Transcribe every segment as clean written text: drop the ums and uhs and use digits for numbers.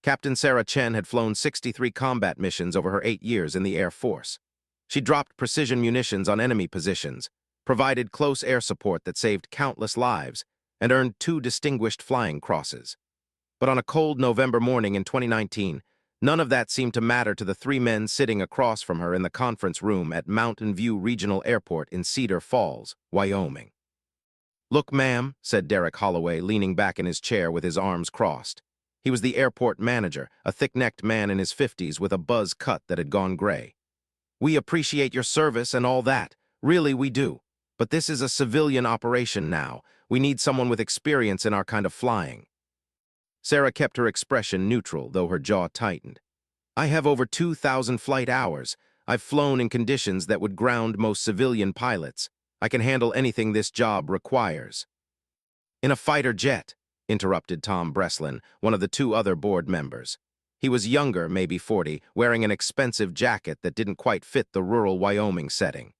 Captain Sarah Chen had flown 63 combat missions over her 8 years in the Air Force. She dropped precision munitions on enemy positions, provided close air support that saved countless lives, and earned 2 distinguished flying crosses. But on a cold November morning in 2019, none of that seemed to matter to the 3 men sitting across from her in the conference room at Mountain View Regional Airport in Cedar Falls, Wyoming. "Look, ma'am," said Derek Holloway, leaning back in his chair with his arms crossed. He was the airport manager, a thick-necked man in his 50s with a buzz cut that had gone gray. "We appreciate your service and all that. Really, we do. But this is a civilian operation now. We need someone with experience in our kind of flying." Sarah kept her expression neutral, though her jaw tightened. "I have over 2,000 flight hours. I've flown in conditions that would ground most civilian pilots. I can handle anything this job requires." "In a fighter jet," interrupted Tom Breslin, one of the 2 other board members. He was younger, maybe 40, wearing an expensive jacket that didn't quite fit the rural Wyoming setting.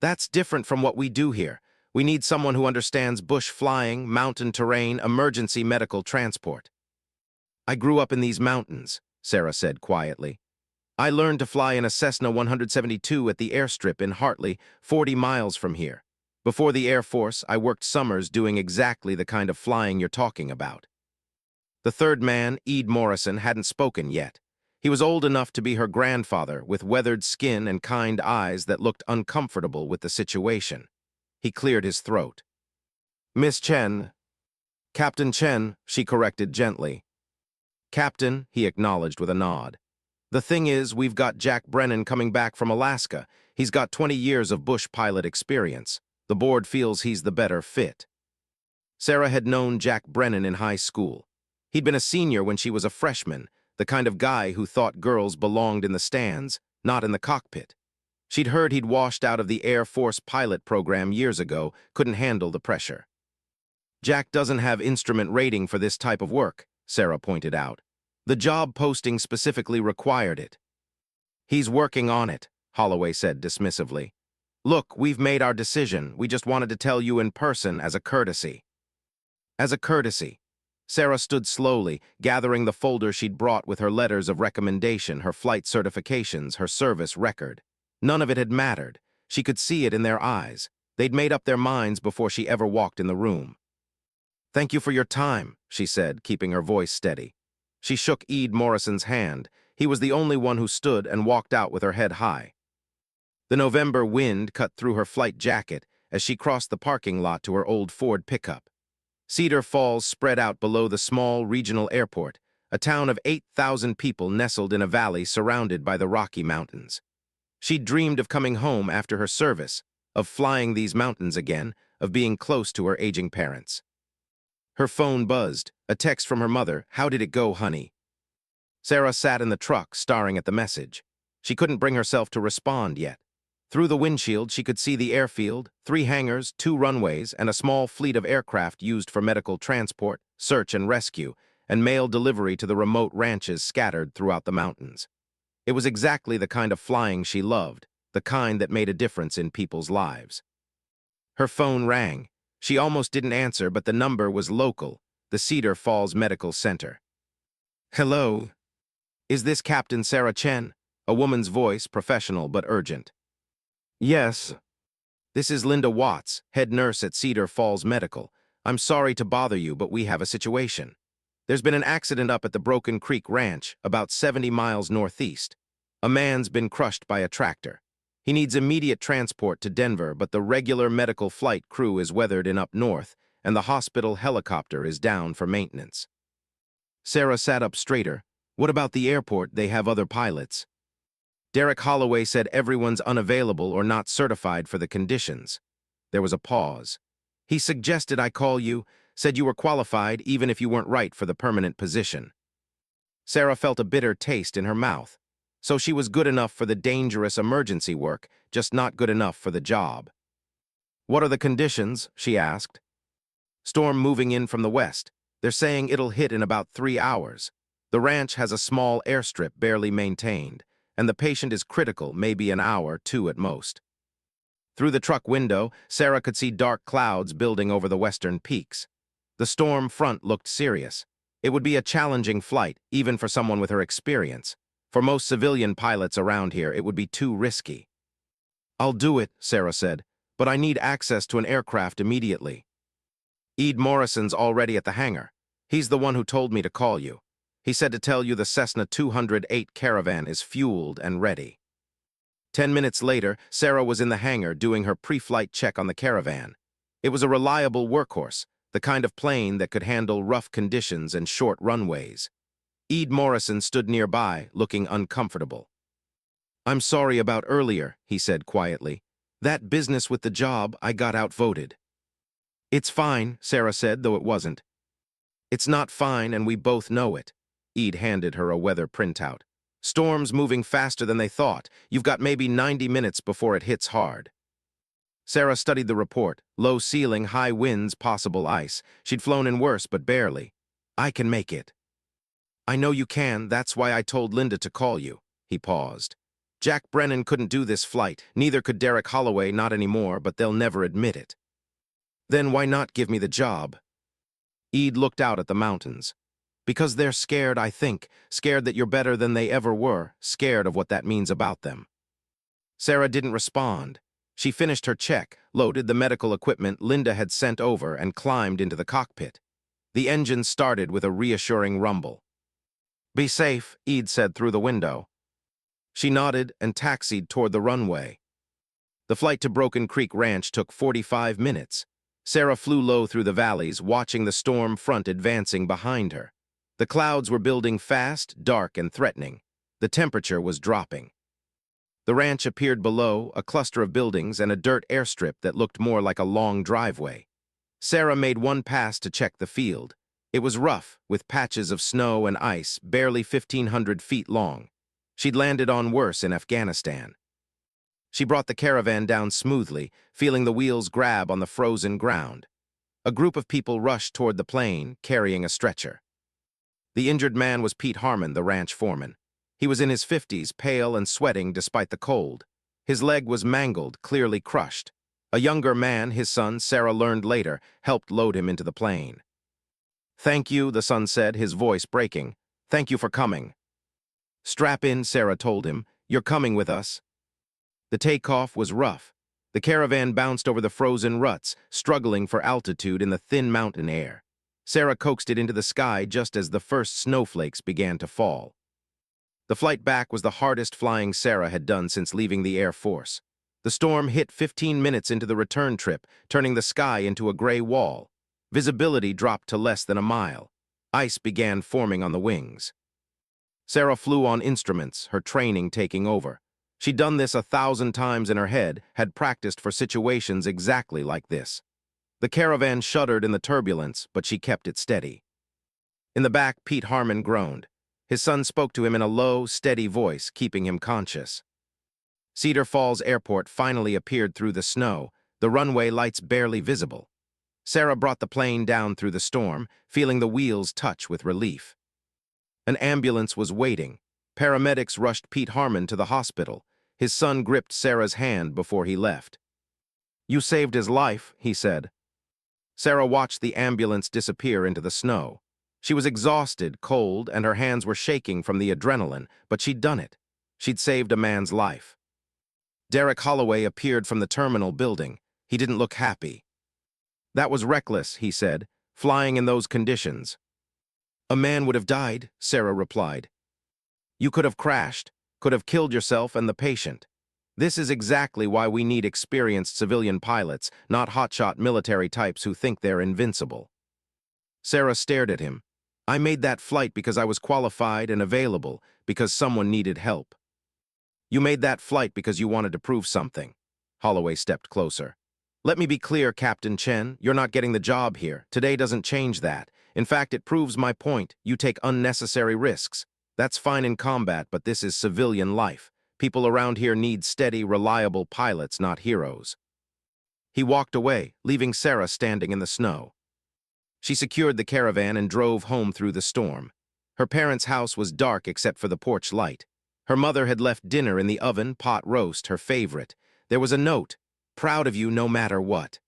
"That's different from what we do here. We need someone who understands bush flying, mountain terrain, emergency medical transport." "I grew up in these mountains," Sarah said quietly. "I learned to fly in a Cessna 172 at the airstrip in Hartley, 40 miles from here. Before the Air Force, I worked summers doing exactly the kind of flying you're talking about." The 3rd man, Ede Morrison, hadn't spoken yet. He was old enough to be her grandfather, with weathered skin and kind eyes that looked uncomfortable with the situation. He cleared his throat. "Miss Chen." "Captain Chen," she corrected gently. "Captain," he acknowledged with a nod. "The thing is, we've got Jack Brennan coming back from Alaska. He's got 20 years of bush pilot experience. The board feels he's the better fit." Sarah had known Jack Brennan in high school. He'd been a senior when she was a freshman, the kind of guy who thought girls belonged in the stands, not in the cockpit. She'd heard he'd washed out of the Air Force pilot program years ago, couldn't handle the pressure. "Jack doesn't have instrument rating for this type of work," Sarah pointed out. "The job posting specifically required it." "He's working on it," Holloway said dismissively. "Look, we've made our decision. We just wanted to tell you in person as a courtesy." As a courtesy. Sarah stood slowly, gathering the folder she'd brought with her letters of recommendation, her flight certifications, her service record. None of it had mattered. She could see it in their eyes. They'd made up their minds before she ever walked in the room. "Thank you for your time," she said, keeping her voice steady. She shook Ede Morrison's hand. He was the only one who stood and walked out with her head high. The November wind cut through her flight jacket as she crossed the parking lot to her old Ford pickup. Cedar Falls spread out below the small regional airport, a town of 8,000 people nestled in a valley surrounded by the Rocky Mountains. She'd dreamed of coming home after her service, of flying these mountains again, of being close to her aging parents. Her phone buzzed, a text from her mother. "How did it go, honey?" Sarah sat in the truck, staring at the message. She couldn't bring herself to respond yet. Through the windshield, she could see the airfield, 3 hangars, 2 runways, and a small fleet of aircraft used for medical transport, search and rescue, and mail delivery to the remote ranches scattered throughout the mountains. It was exactly the kind of flying she loved, the kind that made a difference in people's lives. Her phone rang. She almost didn't answer, but the number was local, the Cedar Falls Medical Center. "Hello? Is this Captain Sarah Chen?" A woman's voice, professional but urgent. "Yes. This is Linda Watts, head nurse at Cedar Falls Medical. I'm sorry to bother you, but we have a situation. There's been an accident up at the Broken Creek Ranch, about 70 miles northeast. A man's been crushed by a tractor. He needs immediate transport to Denver, but the regular medical flight crew is weathered in up north, and the hospital helicopter is down for maintenance." Sarah sat up straighter. "What about the airport? They have other pilots." Derek Holloway said everyone's unavailable or not certified for the conditions. There was a pause. "He suggested I call you, said you were qualified even if you weren't right for the permanent position." Sarah felt a bitter taste in her mouth. So she was good enough for the dangerous emergency work, just not good enough for the job. "What are the conditions?" she asked. "Storm moving in from the west. They're saying it'll hit in about 3 hours. The ranch has a small airstrip barely maintained, and the patient is critical, maybe an hour, 2 at most." Through the truck window, Sarah could see dark clouds building over the western peaks. The storm front looked serious. It would be a challenging flight, even for someone with her experience. For most civilian pilots around here, it would be too risky. "I'll do it," Sarah said, "but I need access to an aircraft immediately." "Ed Morrison's already at the hangar. He's the one who told me to call you. He said to tell you the Cessna 208 Caravan is fueled and ready." 10 minutes later, Sarah was in the hangar doing her pre-flight check on the Caravan. It was a reliable workhorse, the kind of plane that could handle rough conditions and short runways. Ed Morrison stood nearby, looking uncomfortable. "I'm sorry about earlier," he said quietly. "That business with the job, I got outvoted." "It's fine," Sarah said, though it wasn't. "It's not fine, and we both know it." Ed handed her a weather printout. "Storm's moving faster than they thought. You've got maybe 90 minutes before it hits hard." Sarah studied the report. Low ceiling, high winds, possible ice. She'd flown in worse, but barely. "I can make it." "I know you can. That's why I told Linda to call you." He paused. "Jack Brennan couldn't do this flight. Neither could Derek Holloway, not anymore, but they'll never admit it." "Then why not give me the job?" Ed looked out at the mountains. "Because they're scared, I think. Scared that you're better than they ever were. Scared of what that means about them." Sarah didn't respond. She finished her check, loaded the medical equipment Linda had sent over, and climbed into the cockpit. The engine started with a reassuring rumble. "Be safe," Ed said through the window. She nodded and taxied toward the runway. The flight to Broken Creek Ranch took 45 minutes. Sarah flew low through the valleys, watching the storm front advancing behind her. The clouds were building fast, dark, and threatening. The temperature was dropping. The ranch appeared below, a cluster of buildings and a dirt airstrip that looked more like a long driveway. Sarah made one pass to check the field. It was rough, with patches of snow and ice, barely 1,500 feet long. She'd landed on worse in Afghanistan. She brought the Caravan down smoothly, feeling the wheels grab on the frozen ground. A group of people rushed toward the plane, carrying a stretcher. The injured man was Pete Harmon, the ranch foreman. He was in his 50s, pale and sweating despite the cold. His leg was mangled, clearly crushed. A younger man, his son, Sarah learned later, helped load him into the plane. "Thank you," the son said, his voice breaking. "Thank you for coming." "Strap in," Sarah told him. "You're coming with us." The takeoff was rough. The Caravan bounced over the frozen ruts, struggling for altitude in the thin mountain air. Sarah coaxed it into the sky just as the first snowflakes began to fall. The flight back was the hardest flying Sarah had done since leaving the Air Force. The storm hit 15 minutes into the return trip, turning the sky into a gray wall. Visibility dropped to less than a mile. Ice began forming on the wings. Sarah flew on instruments, her training taking over. She'd done this 1,000 times in her head, had practiced for situations exactly like this. The Caravan shuddered in the turbulence, but she kept it steady. In the back, Pete Harmon groaned. His son spoke to him in a low, steady voice, keeping him conscious. Cedar Falls Airport finally appeared through the snow, the runway lights barely visible. Sarah brought the plane down through the storm, feeling the wheels touch with relief. An ambulance was waiting. Paramedics rushed Pete Harmon to the hospital. His son gripped Sarah's hand before he left. "You saved his life," he said. Sarah watched the ambulance disappear into the snow. She was exhausted, cold, and her hands were shaking from the adrenaline, but she'd done it. She'd saved a man's life. Derek Holloway appeared from the terminal building. He didn't look happy. "That was reckless," he said, "flying in those conditions." "A man would have died," Sarah replied. "You could have crashed, could have killed yourself and the patient. This is exactly why we need experienced civilian pilots, not hotshot military types who think they're invincible." Sarah stared at him. "I made that flight because I was qualified and available, because someone needed help." "You made that flight because you wanted to prove something." Holloway stepped closer. "Let me be clear, Captain Chen, you're not getting the job here. Today doesn't change that. In fact, it proves my point. You take unnecessary risks. That's fine in combat, but this is civilian life. People around here need steady, reliable pilots, not heroes." He walked away, leaving Sarah standing in the snow. She secured the Caravan and drove home through the storm. Her parents' house was dark except for the porch light. Her mother had left dinner in the oven, pot roast, her favorite. There was a note, "Proud of you no matter what."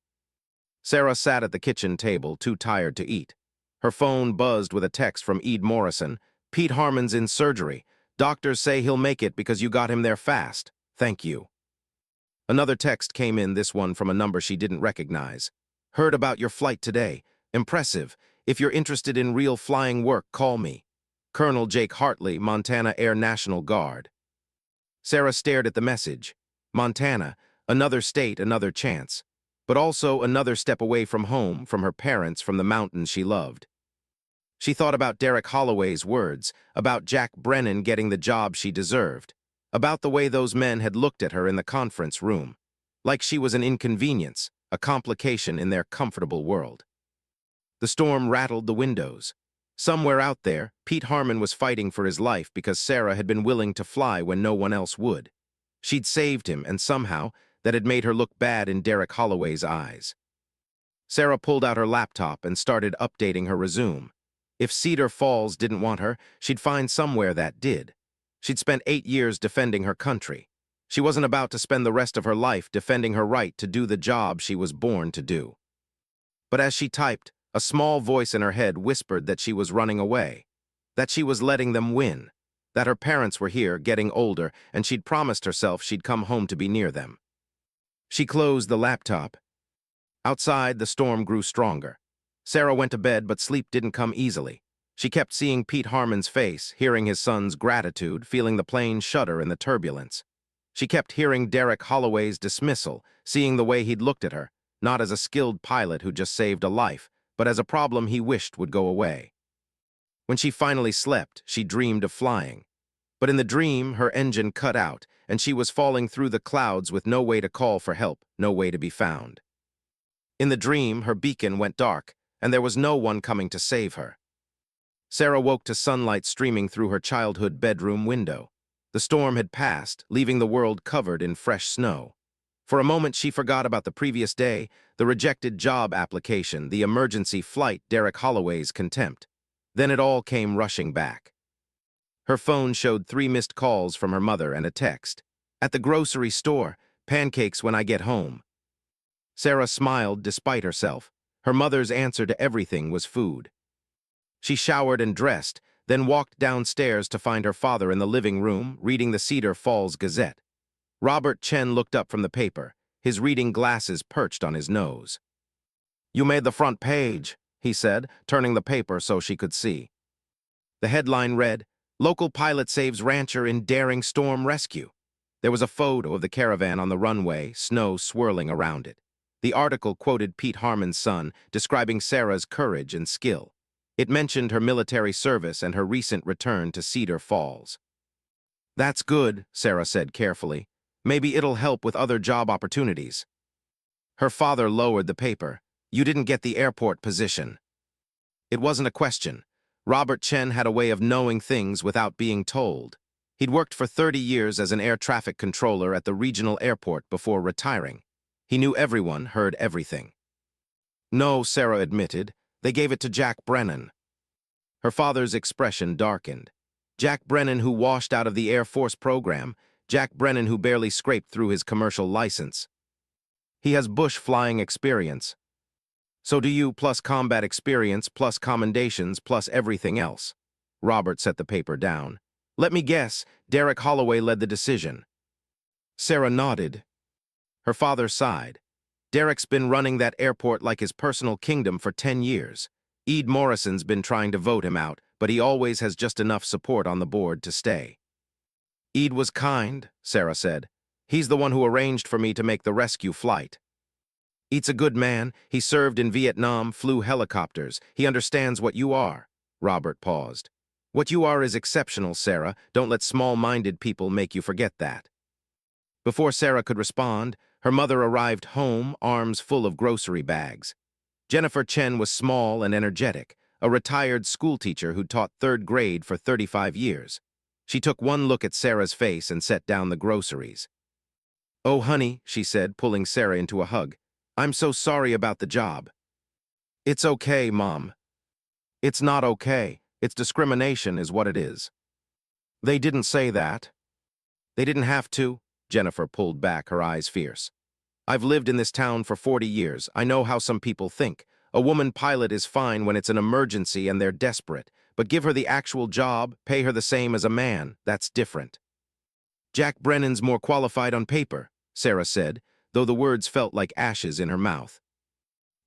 Sarah sat at the kitchen table, too tired to eat. Her phone buzzed with a text from Ed Morrison. Pete Harmon's in surgery. Doctors say he'll make it because you got him there fast. Thank you. Another text came in, this one from a number she didn't recognize. Heard about your flight today. Impressive. If you're interested in real flying work, call me. Colonel Jake Hartley, Montana Air National Guard. Sarah stared at the message. Montana, another state, another chance. But also another step away from home, from her parents, from the mountains she loved. She thought about Derek Holloway's words, about Jack Brennan getting the job she deserved, about the way those men had looked at her in the conference room, like she was an inconvenience, a complication in their comfortable world. The storm rattled the windows. Somewhere out there, Pete Harmon was fighting for his life because Sarah had been willing to fly when no one else would. She'd saved him, and somehow, that had made her look bad in Derek Holloway's eyes. Sarah pulled out her laptop and started updating her resume. If Cedar Falls didn't want her, she'd find somewhere that did. She'd spent 8 years defending her country. She wasn't about to spend the rest of her life defending her right to do the job she was born to do. But as she typed, a small voice in her head whispered that she was running away, that she was letting them win, that her parents were here, getting older, and she'd promised herself she'd come home to be near them. She closed the laptop. Outside, the storm grew stronger. Sarah went to bed, but sleep didn't come easily. She kept seeing Pete Harmon's face, hearing his son's gratitude, feeling the plane shudder in the turbulence. She kept hearing Derek Holloway's dismissal, seeing the way he'd looked at her, not as a skilled pilot who just saved a life, but as a problem he wished would go away. When she finally slept, she dreamed of flying. But in the dream, her engine cut out, and she was falling through the clouds with no way to call for help, no way to be found. In the dream, her beacon went dark, and there was no one coming to save her. Sarah woke to sunlight streaming through her childhood bedroom window. The storm had passed, leaving the world covered in fresh snow. For a moment, she forgot about the previous day, the rejected job application, the emergency flight, Derek Holloway's contempt. Then it all came rushing back. Her phone showed 3 missed calls from her mother and a text. At the grocery store, pancakes when I get home. Sarah smiled despite herself. Her mother's answer to everything was food. She showered and dressed, then walked downstairs to find her father in the living room, reading the Cedar Falls Gazette. Robert Chen looked up from the paper, his reading glasses perched on his nose. "You made the front page," he said, turning the paper so she could see. The headline read, "Local pilot saves rancher in daring storm rescue." There was a photo of the caravan on the runway, snow swirling around it. The article quoted Pete Harmon's son, describing Sarah's courage and skill. It mentioned her military service and her recent return to Cedar Falls. "That's good," Sarah said carefully. "Maybe it'll help with other job opportunities." Her father lowered the paper. "You didn't get the airport position." It wasn't a question. Robert Chen had a way of knowing things without being told. He'd worked for 30 years as an air traffic controller at the regional airport before retiring. He knew everyone, heard everything. "No," Sarah admitted. "They gave it to Jack Brennan." Her father's expression darkened. Jack Brennan, who washed out of the Air Force program. Jack Brennan, who barely scraped through his commercial license. "He has bush flying experience." "So do you, plus combat experience, plus commendations, plus everything else." Robert set the paper down. "Let me guess, Derek Holloway led the decision." Sarah nodded. Her father sighed. "Derek's been running that airport like his personal kingdom for 10 years. Ed Morrison's been trying to vote him out, but he always has just enough support on the board to stay." "Ed was kind," Sarah said. "He's the one who arranged for me to make the rescue flight." "Ed's a good man. He served in Vietnam, flew helicopters. He understands what you are." Robert paused. "What you are is exceptional, Sarah. Don't let small-minded people make you forget that." Before Sarah could respond, her mother arrived home, arms full of grocery bags. Jennifer Chen was small and energetic, a retired schoolteacher who'd taught 3rd grade for 35 years. She took one look at Sarah's face and set down the groceries. "Oh, honey," she said, pulling Sarah into a hug. "I'm so sorry about the job." "It's okay, Mom." "It's not okay. It's discrimination is what it is." "They didn't say that." "They didn't have to." Jennifer pulled back, her eyes fierce. "I've lived in this town for 40 years. I know how some people think. A woman pilot is fine when it's an emergency and they're desperate, but give her the actual job, pay her the same as a man, that's different. Jack Brennan's more qualified on paper, Sarah said, though the words felt like ashes in her mouth.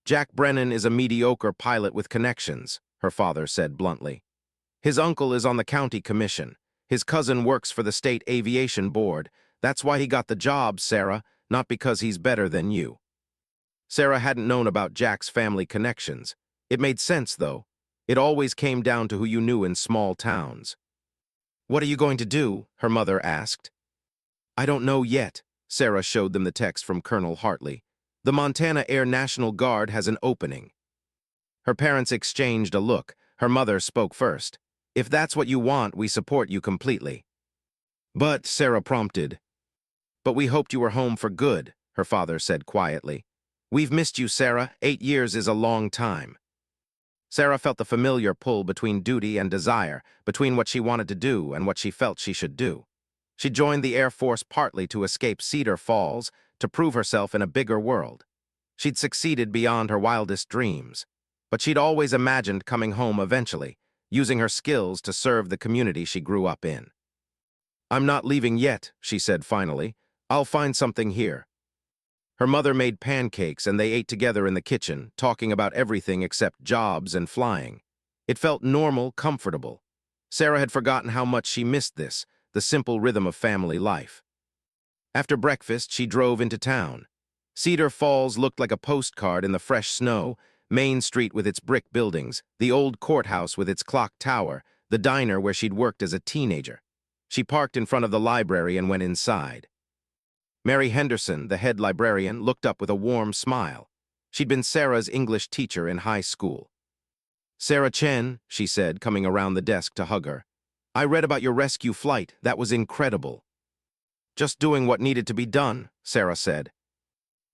Jack Brennan is a mediocre pilot with connections, her father said bluntly. His uncle is on the county commission. His cousin works for the state aviation board. That's why he got the job, Sarah, not because he's better than you. Sarah hadn't known about Jack's family connections. It made sense, though. It always came down to who you knew in small towns. "What are you going to do?" her mother asked. "I don't know yet." Sarah showed them the text from Colonel Hartley. "The Montana Air National Guard has an opening." Her parents exchanged a look. Her mother spoke first. "If that's what you want, we support you completely." "But," Sarah prompted. "But we hoped you were home for good," her father said quietly. "We've missed you, Sarah. 8 years is a long time." Sarah felt the familiar pull between duty and desire, between what she wanted to do and what she felt she should do. She joined the Air Force partly to escape Cedar Falls, to prove herself in a bigger world. She'd succeeded beyond her wildest dreams, but she'd always imagined coming home eventually, using her skills to serve the community she grew up in. "I'm not leaving yet," she said finally. "I'll find something here." Her mother made pancakes and they ate together in the kitchen, talking about everything except jobs and flying. It felt normal, comfortable. Sarah had forgotten how much she missed this, the simple rhythm of family life. After breakfast, she drove into town. Cedar Falls looked like a postcard in the fresh snow, Main Street with its brick buildings, the old courthouse with its clock tower, the diner where she'd worked as a teenager. She parked in front of the library and went inside. Mary Henderson, the head librarian, looked up with a warm smile. She'd been Sarah's English teacher in high school. "Sarah Chen," she said, coming around the desk to hug her. "I read about your rescue flight. That was incredible." "Just doing what needed to be done," Sarah said.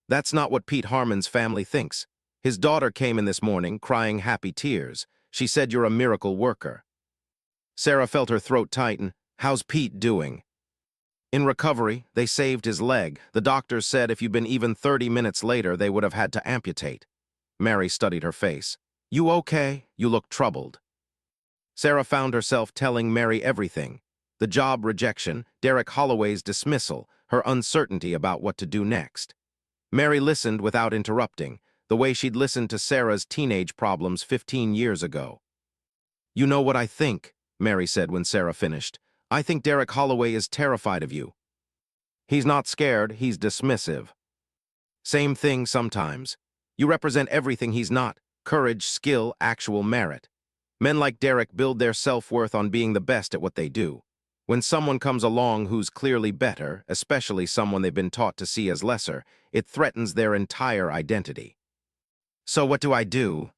"That's not what Pete Harmon's family thinks. His daughter came in this morning, crying happy tears. She said you're a miracle worker." Sarah felt her throat tighten. "How's Pete doing?" "In recovery. They saved his leg. The doctors said if you'd been even 30 minutes later, they would have had to amputate." Mary studied her face. "You okay? You look troubled." Sarah found herself telling Mary everything. The job rejection, Derek Holloway's dismissal, her uncertainty about what to do next. Mary listened without interrupting, the way she'd listened to Sarah's teenage problems 15 years ago. "You know what I think," Mary said when Sarah finished. "I think Derek Holloway is terrified of you. He's not scared, he's dismissive. Same thing sometimes. You represent everything he's not: courage, skill, actual merit. Men like Derek build their self-worth on being the best at what they do. When someone comes along who's clearly better, especially someone they've been taught to see as lesser, it threatens their entire identity." "So what do I do?"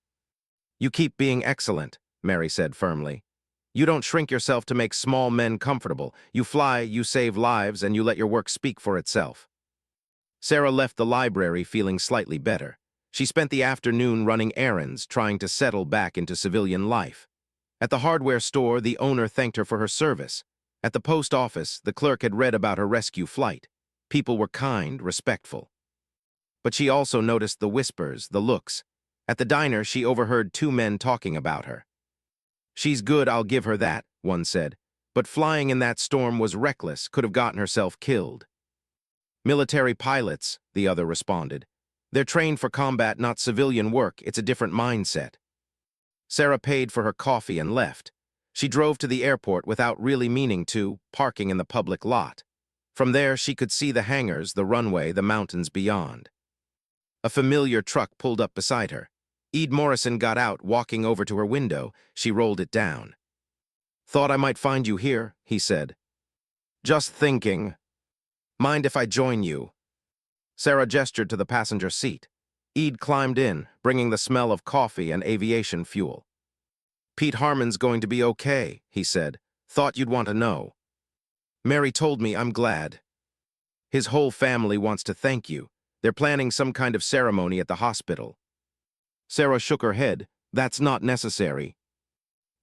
"You keep being excellent," Mary said firmly. "You don't shrink yourself to make small men comfortable. You fly, you save lives, and you let your work speak for itself." Sarah left the library feeling slightly better. She spent the afternoon running errands, trying to settle back into civilian life. At the hardware store, the owner thanked her for her service. At the post office, the clerk had read about her rescue flight. People were kind, respectful. But she also noticed the whispers, the looks. At the diner, she overheard 2 men talking about her. "She's good, I'll give her that," one said. "But flying in that storm was reckless, could have gotten herself killed." "Military pilots," the other responded. "They're trained for combat, not civilian work. It's a different mindset." Sarah paid for her coffee and left. She drove to the airport without really meaning to, parking in the public lot. From there, she could see the hangars, the runway, the mountains beyond. A familiar truck pulled up beside her. Ed Morrison got out, walking over to her window. She rolled it down. "Thought I might find you here," he said. "Just thinking. Mind if I join you?" Sarah gestured to the passenger seat. Ed climbed in, bringing the smell of coffee and aviation fuel. "Pete Harmon's going to be okay," he said. "Thought you'd want to know." "Mary told me, I'm glad. His whole family wants to thank you. They're planning some kind of ceremony at the hospital." Sarah shook her head. "That's not necessary."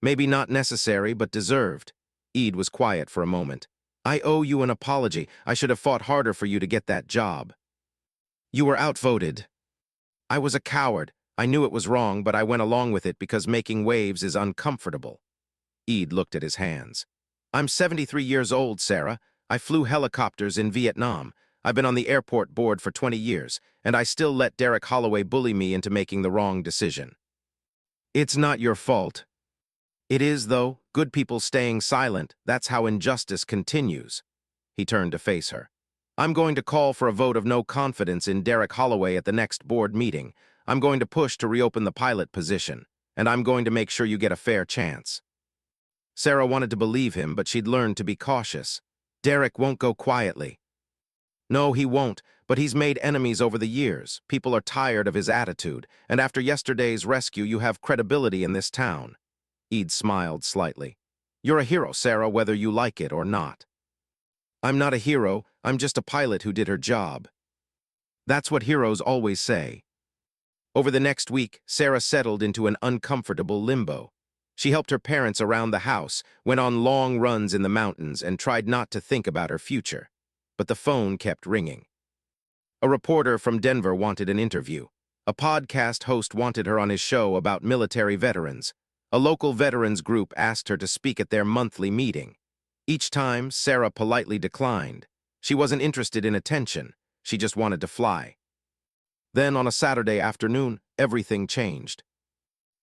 "Maybe not necessary, but deserved." Ed was quiet for a moment. "I owe you an apology. I should have fought harder for you to get that job." "You were outvoted." "I was a coward. I knew it was wrong, but I went along with it because making waves is uncomfortable. Eid looked at his hands. I'm 73 years old, Sarah. I flew helicopters in Vietnam. I've been on the airport board for 20 years, and I still let Derek Holloway bully me into making the wrong decision. It's not your fault. It is, though. Good people staying silent. That's how injustice continues. He turned to face her. I'm going to call for a vote of no confidence in Derek Holloway at the next board meeting. I'm going to push to reopen the pilot position, and I'm going to make sure you get a fair chance. Sarah wanted to believe him, but she'd learned to be cautious. Derek won't go quietly. No, he won't, but he's made enemies over the years. People are tired of his attitude, and after yesterday's rescue, you have credibility in this town. Eid smiled slightly. You're a hero, Sarah, whether you like it or not. I'm not a hero, I'm just a pilot who did her job. That's what heroes always say. Over the next week, Sarah settled into an uncomfortable limbo. She helped her parents around the house, went on long runs in the mountains, and tried not to think about her future. But the phone kept ringing. A reporter from Denver wanted an interview. A podcast host wanted her on his show about military veterans. A local veterans group asked her to speak at their monthly meeting. Each time, Sarah politely declined. She wasn't interested in attention. She just wanted to fly. Then, on a Saturday afternoon, everything changed.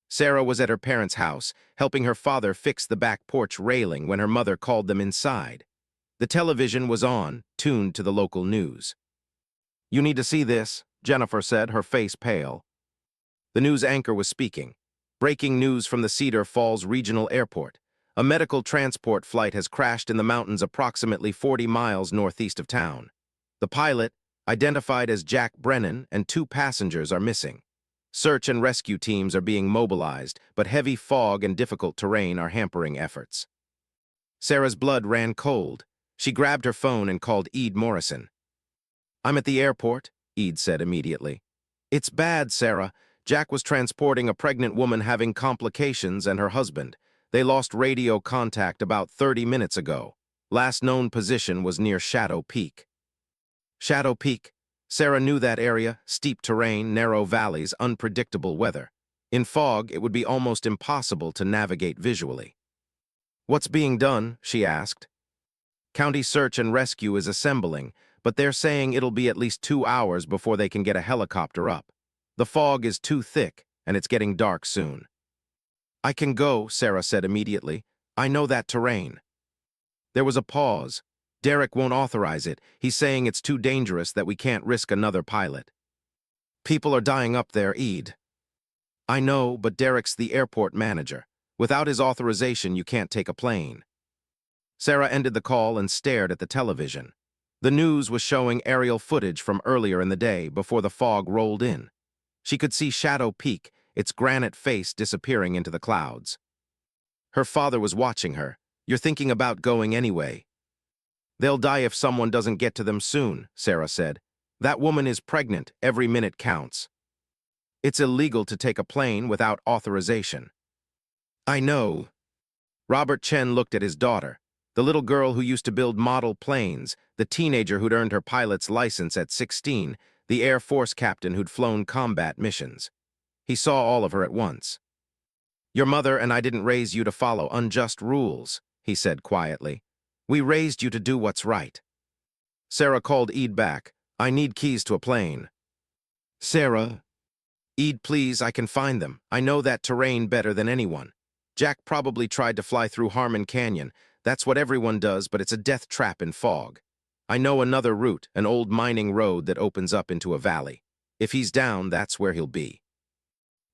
Sarah was at her parents' house, helping her father fix the back porch railing when her mother called them inside. The television was on, tuned to the local news. You need to see this, Jennifer said, her face pale. The news anchor was speaking. Breaking news from the Cedar Falls Regional Airport. A medical transport flight has crashed in the mountains approximately 40 miles northeast of town. The pilot, identified as Jack Brennan, and 2 passengers are missing. Search and rescue teams are being mobilized, but heavy fog and difficult terrain are hampering efforts. Sarah's blood ran cold. She grabbed her phone and called Eid Morrison. I'm at the airport, Eid said immediately. It's bad, Sarah. Jack was transporting a pregnant woman having complications and her husband. They lost radio contact about 30 minutes ago. Last known position was near Shadow Peak. Shadow Peak. Sarah knew that area, steep terrain, narrow valleys, unpredictable weather. In fog, it would be almost impossible to navigate visually. What's being done? She asked. County search and rescue is assembling, but they're saying it'll be at least 2 hours before they can get a helicopter up. The fog is too thick, and it's getting dark soon. I can go, Sarah said immediately. I know that terrain. There was a pause. Derek won't authorize it. He's saying it's too dangerous, that we can't risk another pilot. People are dying up there, Eid. I know, but Derek's the airport manager. Without his authorization, you can't take a plane. Sarah ended the call and stared at the television. The news was showing aerial footage from earlier in the day before the fog rolled in. She could see Shadow Peak, its granite face disappearing into the clouds. Her father was watching her. You're thinking about going anyway. They'll die if someone doesn't get to them soon, Sarah said. That woman is pregnant. Every minute counts. It's illegal to take a plane without authorization. I know. Robert Chen looked at his daughter, the little girl who used to build model planes, the teenager who'd earned her pilot's license at 16, the Air Force captain who'd flown combat missions. He saw all of her at once. Your mother and I didn't raise you to follow unjust rules, he said quietly. We raised you to do what's right. Sarah called Eid back. I need keys to a plane. Sarah. Eid, please, I can find them. I know that terrain better than anyone. Jack probably tried to fly through Harmon Canyon. That's what everyone does, but it's a death trap in fog. I know another route, an old mining road that opens up into a valley. If he's down, that's where he'll be.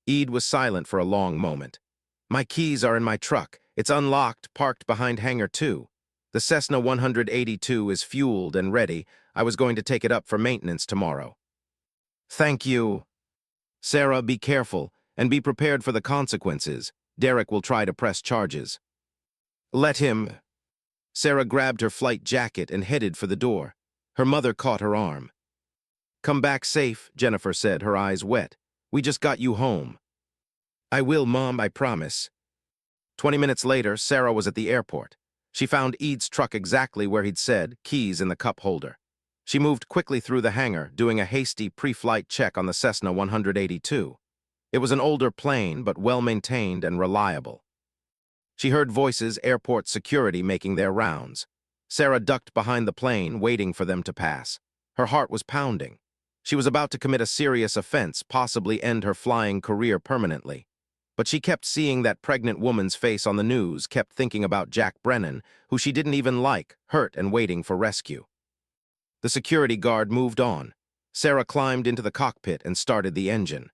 Eid was silent for a long moment. My keys are in my truck. It's unlocked, parked behind Hangar 2. The Cessna 182 is fueled and ready. I was going to take it up for maintenance tomorrow. Thank you. Sarah, be careful, and be prepared for the consequences. Derek will try to press charges. Let him. Sarah grabbed her flight jacket and headed for the door. Her mother caught her arm. Come back safe, Jennifer said, her eyes wet. We just got you home. I will, Mom, I promise. 20 minutes later, Sarah was at the airport. She found Eid's truck exactly where he'd said, keys in the cup holder. She moved quickly through the hangar, doing a hasty pre-flight check on the Cessna 182. It was an older plane, but well-maintained and reliable. She heard voices, airport security making their rounds. Sarah ducked behind the plane, waiting for them to pass. Her heart was pounding. She was about to commit a serious offense, possibly end her flying career permanently. But she kept seeing that pregnant woman's face on the news, kept thinking about Jack Brennan, who she didn't even like, hurt and waiting for rescue. The security guard moved on. Sarah climbed into the cockpit and started the engine.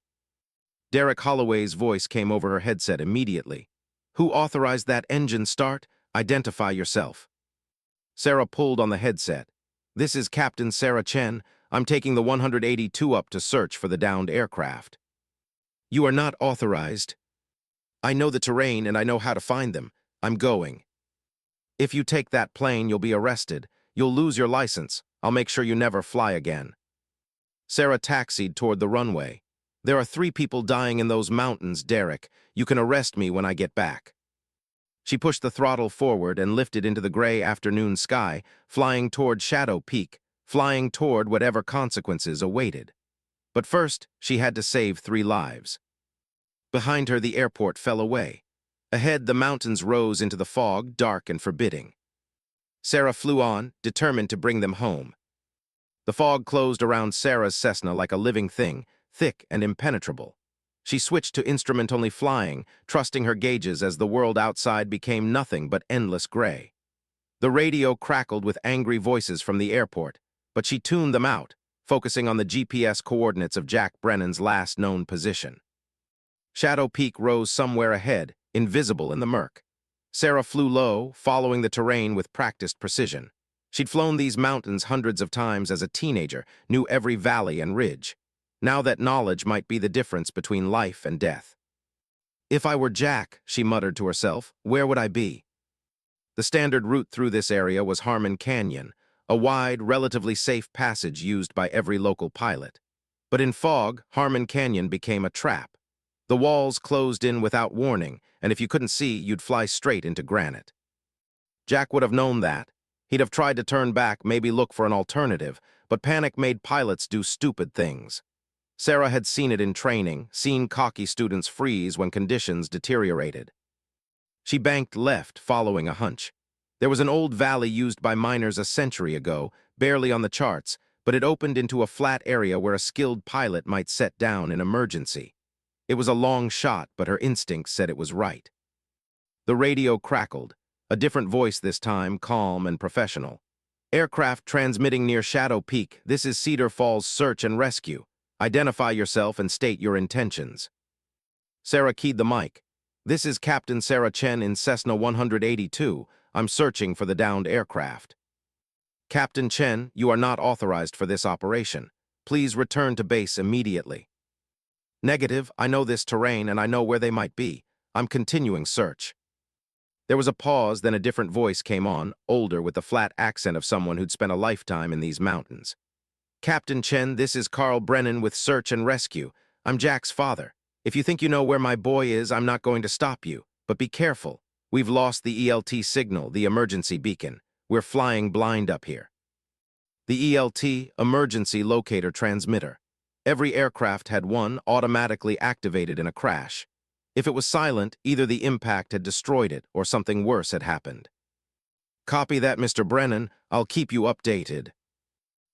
Derek Holloway's voice came over her headset immediately. "Who authorized that engine start? Identify yourself." Sarah pulled on the headset. "This is Captain Sarah Chen. I'm taking the 182 up to search for the downed aircraft." "You are not authorized." "I know the terrain and I know how to find them. I'm going." "If you take that plane, you'll be arrested. You'll lose your license. I'll make sure you never fly again." Sarah taxied toward the runway. "There are 3 people dying in those mountains, Derek. You can arrest me when I get back." She pushed the throttle forward and lifted into the gray afternoon sky, flying toward Shadow Peak, flying toward whatever consequences awaited. But first, she had to save 3 lives. Behind her, the airport fell away. Ahead, the mountains rose into the fog, dark and forbidding. Sarah flew on, determined to bring them home. The fog closed around Sarah's Cessna like a living thing, thick and impenetrable. She switched to instrument-only flying, trusting her gauges as the world outside became nothing but endless gray. The radio crackled with angry voices from the airport, but she tuned them out, focusing on the GPS coordinates of Jack Brennan's last known position. Shadow Peak rose somewhere ahead, invisible in the murk. Sarah flew low, following the terrain with practiced precision. She'd flown these mountains hundreds of times as a teenager, knew every valley and ridge. Now that knowledge might be the difference between life and death. "If I were Jack," she muttered to herself, "where would I be?" The standard route through this area was Harmon Canyon, a wide, relatively safe passage used by every local pilot. But in fog, Harmon Canyon became a trap. The walls closed in without warning, and if you couldn't see, you'd fly straight into granite. Jack would have known that. He'd have tried to turn back, maybe look for an alternative, but panic made pilots do stupid things. Sarah had seen it in training, seen cocky students freeze when conditions deteriorated. She banked left, following a hunch. There was an old valley used by miners a century ago, barely on the charts, but it opened into a flat area where a skilled pilot might set down in emergency. It was a long shot, but her instincts said it was right. The radio crackled, a different voice this time, calm and professional. "Aircraft transmitting near Shadow Peak. This is Cedar Falls Search and Rescue. Identify yourself and state your intentions." Sarah keyed the mic. "This is Captain Sarah Chen in Cessna 182. I'm searching for the downed aircraft." "Captain Chen, you are not authorized for this operation. Please return to base immediately." "Negative. I know this terrain and I know where they might be. I'm continuing search." There was a pause, then a different voice came on, older with the flat accent of someone who'd spent a lifetime in these mountains. "Captain Chen, this is Carl Brennan with Search and Rescue. I'm Jack's father. If you think you know where my boy is, I'm not going to stop you. But be careful. We've lost the ELT signal, the emergency beacon. We're flying blind up here." The ELT, emergency locator transmitter. Every aircraft had one, automatically activated in a crash. If it was silent, either the impact had destroyed it or something worse had happened. "Copy that, Mr. Brennan. I'll keep you updated."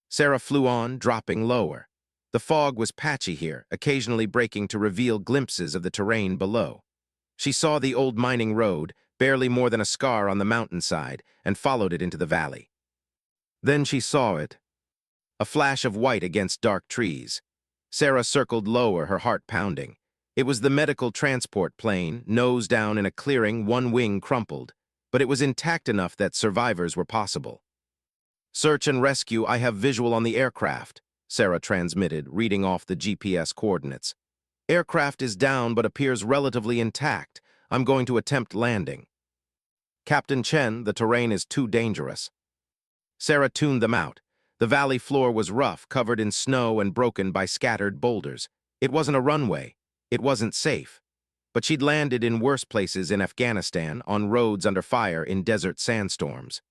Sarah flew on, dropping lower. The fog was patchy here, occasionally breaking to reveal glimpses of the terrain below. She saw the old mining road, barely more than a scar on the mountainside, and followed it into the valley. Then she saw it, a flash of white against dark trees. Sarah circled lower, her heart pounding. It was the medical transport plane, nose down in a clearing, one wing crumpled, but it was intact enough that survivors were possible. "Search and rescue, I have visual on the aircraft," Sarah transmitted, reading off the GPS coordinates. "Aircraft is down but appears relatively intact. I'm going to attempt landing." "Captain Chen, the terrain is too dangerous." Sarah tuned them out. The valley floor was rough, covered in snow and broken by scattered boulders. It wasn't a runway. It wasn't safe. But she'd landed in worse places in Afghanistan, on roads under fire in desert sandstorms.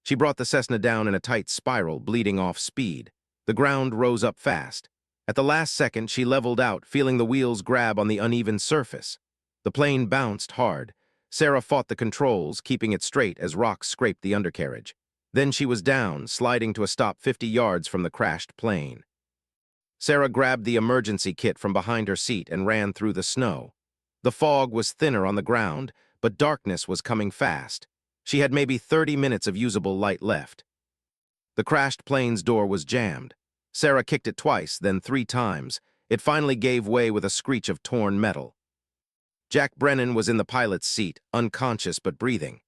She brought the Cessna down in a tight spiral, bleeding off speed. The ground rose up fast. At the last second, she leveled out, feeling the wheels grab on the uneven surface. The plane bounced hard. Sarah fought the controls, keeping it straight as rocks scraped the undercarriage. Then she was down, sliding to a stop 50 yards from the crashed plane. Sarah grabbed the emergency kit from behind her seat and ran through the snow. The fog was thinner on the ground, but darkness was coming fast. She had maybe 30 minutes of usable light left. The crashed plane's door was jammed. Sarah kicked it twice, then 3 times. It finally gave way with a screech of torn metal. Jack Brennan was in the pilot's seat, unconscious but breathing.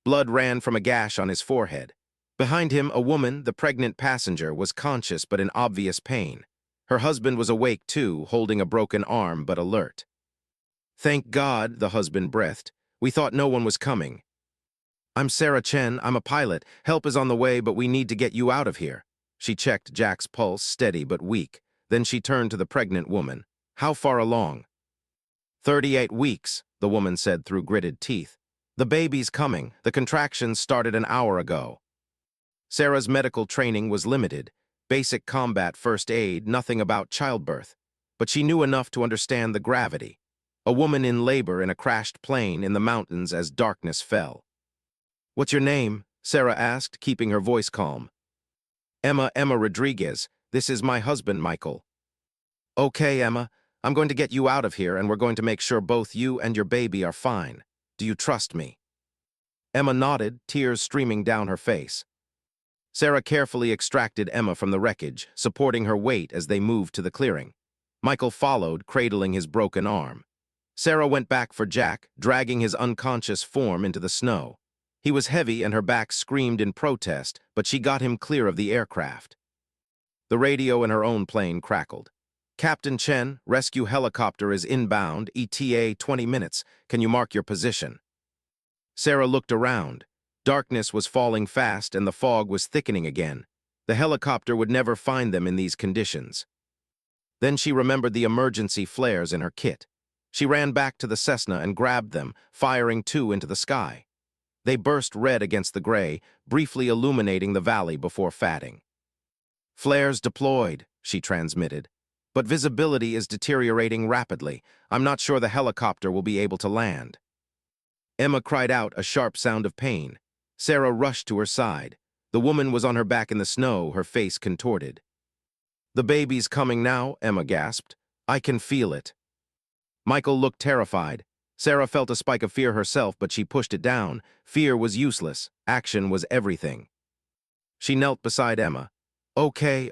Blood ran from a gash on his forehead. Behind him, a woman, the pregnant passenger, was conscious but in obvious pain. Her husband was awake too, holding a broken arm but alert. "Thank God," the husband breathed. "We thought no one was coming." "I'm Sarah Chen. I'm a pilot. Help is on the way, but we need to get you out of here." She checked Jack's pulse, steady but weak. Then she turned to the pregnant woman. "How far along?" 38 weeks, the woman said through gritted teeth. "The baby's coming. The contractions started an hour ago." Sarah's medical training was limited. Basic combat first aid, nothing about childbirth. But she knew enough to understand the gravity. A woman in labor in a crashed plane in the mountains as darkness fell. "What's your name?" Sarah asked, keeping her voice calm. Emma Rodriguez. This is my husband, Michael." "Okay, Emma. I'm going to get you out of here, and we're going to make sure both you and your baby are fine. Do you trust me?" Emma nodded, tears streaming down her face. Sarah carefully extracted Emma from the wreckage, supporting her weight as they moved to the clearing. Michael followed, cradling his broken arm. Sarah went back for Jack, dragging his unconscious form into the snow. He was heavy and her back screamed in protest, but she got him clear of the aircraft. The radio in her own plane crackled. "Captain Chen, rescue helicopter is inbound, ETA 20 minutes. Can you mark your position?" Sarah looked around. Darkness was falling fast and the fog was thickening again. The helicopter would never find them in these conditions. Then she remembered the emergency flares in her kit. She ran back to the Cessna and grabbed them, firing 2 into the sky. They burst red against the gray, briefly illuminating the valley before fatting. "Flares deployed," she transmitted. "But visibility is deteriorating rapidly. I'm not sure the helicopter will be able to land." Emma cried out, a sharp sound of pain. Sarah rushed to her side. The woman was on her back in the snow, her face contorted. "The baby's coming now," Emma gasped. "I can feel it." Michael looked terrified. Sarah felt a spike of fear herself, but she pushed it down. Fear was useless. Action was everything. She knelt beside Emma. Okay,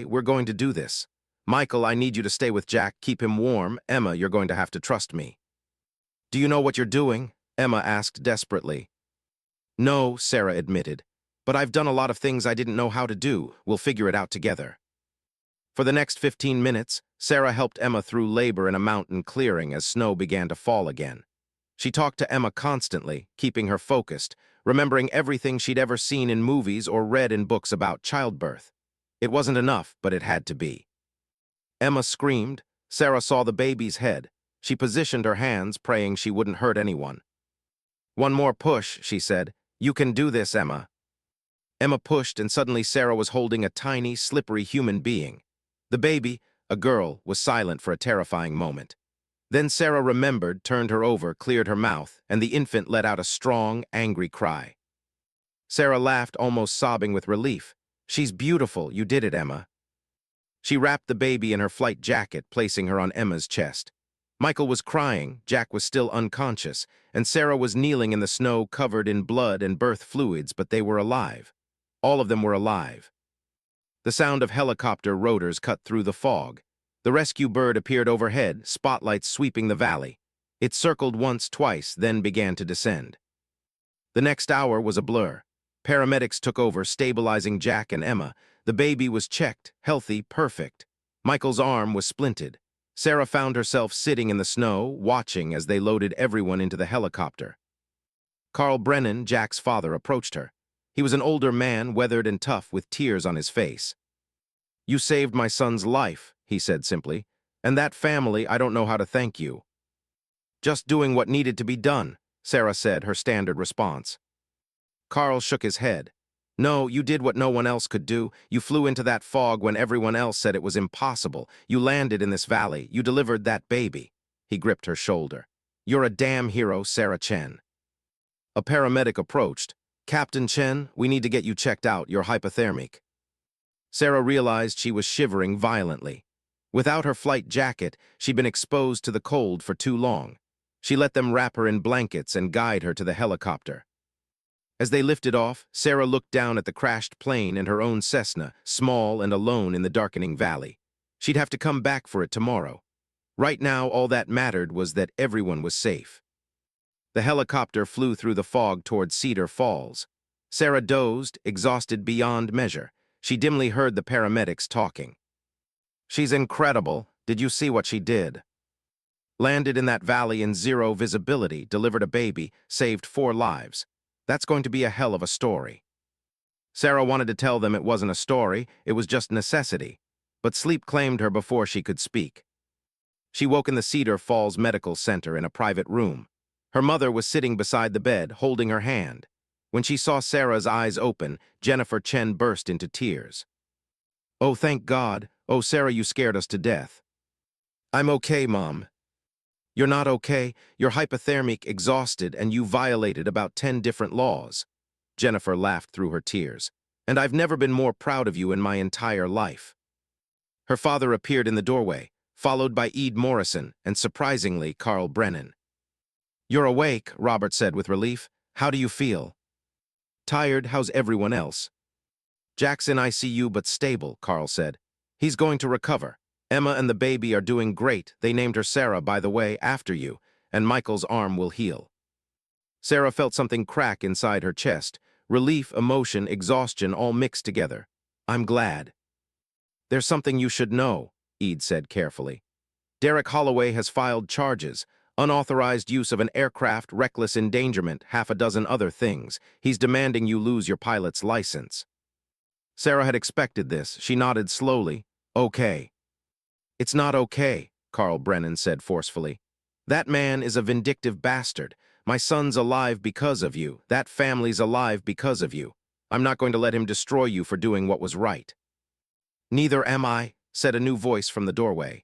we're going to do this. Michael, I need you to stay with Jack, keep him warm. Emma, you're going to have to trust me." "Do you know what you're doing?" Emma asked desperately. "No," Sarah admitted. "But I've done a lot of things I didn't know how to do. We'll figure it out together." For the next 15 minutes, Sarah helped Emma through labor in a mountain clearing as snow began to fall again. She talked to Emma constantly, keeping her focused, remembering everything she'd ever seen in movies or read in books about childbirth. It wasn't enough, but it had to be. Emma screamed. Sarah saw the baby's head. She positioned her hands, praying she wouldn't hurt anyone. "One more push," she said. "You can do this, Emma." Emma pushed, and suddenly Sarah was holding a tiny, slippery human being. The baby, a girl, was silent for a terrifying moment. Then Sarah remembered, turned her over, cleared her mouth, and the infant let out a strong, angry cry. Sarah laughed, almost sobbing with relief. "She's beautiful. You did it, Emma." She wrapped the baby in her flight jacket, placing her on Emma's chest. Michael was crying, Jack was still unconscious, and Sarah was kneeling in the snow covered in blood and birth fluids, but they were alive. All of them were alive. The sound of helicopter rotors cut through the fog. The rescue bird appeared overhead, spotlights sweeping the valley. It circled once, twice, then began to descend. The next hour was a blur. Paramedics took over, stabilizing Jack and Emma. The baby was checked, healthy, perfect. Michael's arm was splinted. Sarah found herself sitting in the snow, watching as they loaded everyone into the helicopter. Carl Brennan, Jack's father, approached her. He was an older man, weathered and tough, with tears on his face. "You saved my son's life," he said simply. "And that family, I don't know how to thank you." "Just doing what needed to be done," Sarah said, her standard response. Carl shook his head. No, you did what no one else could do. You flew into that fog when everyone else said it was impossible. You landed in this valley. You delivered that baby. He gripped her shoulder. You're a damn hero, Sarah Chen. A paramedic approached. Captain Chen, we need to get you checked out. You're hypothermic. Sarah realized she was shivering violently. Without her flight jacket, she'd been exposed to the cold for too long. She let them wrap her in blankets and guide her to the helicopter. As they lifted off, Sarah looked down at the crashed plane and her own Cessna, small and alone in the darkening valley. She'd have to come back for it tomorrow. Right now, all that mattered was that everyone was safe. The helicopter flew through the fog toward Cedar Falls. Sarah dozed, exhausted beyond measure. She dimly heard the paramedics talking. She's incredible. Did you see what she did? Landed in that valley in zero visibility, delivered a baby, saved 4 lives. That's going to be a hell of a story. Sarah wanted to tell them it wasn't a story, it was just necessity. But sleep claimed her before she could speak. She woke in the Cedar Falls Medical Center in a private room. Her mother was sitting beside the bed, holding her hand. When she saw Sarah's eyes open, Jennifer Chen burst into tears. Oh, thank God. Oh, Sarah, you scared us to death. I'm okay, Mom. You're not okay. You're hypothermic, exhausted, and you violated about 10 different laws. Jennifer laughed through her tears. And I've never been more proud of you in my entire life. Her father appeared in the doorway, followed by Ed Morrison and, surprisingly, Carl Brennan. You're awake, Robert said with relief. How do you feel? Tired. How's everyone else? Jack's in ICU but stable, Carl said. He's going to recover. Emma and the baby are doing great. They named her Sarah, by the way, after you, and Michael's arm will heal. Sarah felt something crack inside her chest. Relief, emotion, exhaustion all mixed together. I'm glad. There's something you should know, Ed said carefully. Derek Holloway has filed charges. Unauthorized use of an aircraft, reckless endangerment, half a dozen other things. He's demanding you lose your pilot's license. Sarah had expected this. She nodded slowly. Okay. It's not okay, Carl Brennan said forcefully. That man is a vindictive bastard. My son's alive because of you. That family's alive because of you. I'm not going to let him destroy you for doing what was right. Neither am I, said a new voice from the doorway.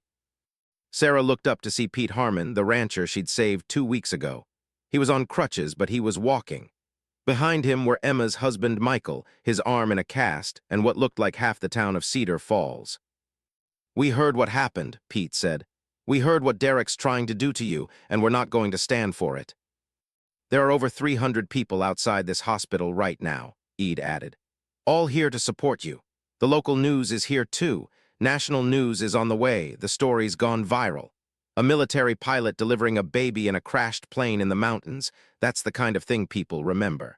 Sarah looked up to see Pete Harmon, the rancher she'd saved 2 weeks ago. He was on crutches, but he was walking. Behind him were Emma's husband, Michael, his arm in a cast, and what looked like half the town of Cedar Falls. We heard what happened, Pete said. We heard what Derek's trying to do to you, and we're not going to stand for it. There are over 300 people outside this hospital right now, Ed added. All here to support you. The local news is here too. National news is on the way. The story's gone viral. A military pilot delivering a baby in a crashed plane in the mountains. That's the kind of thing people remember.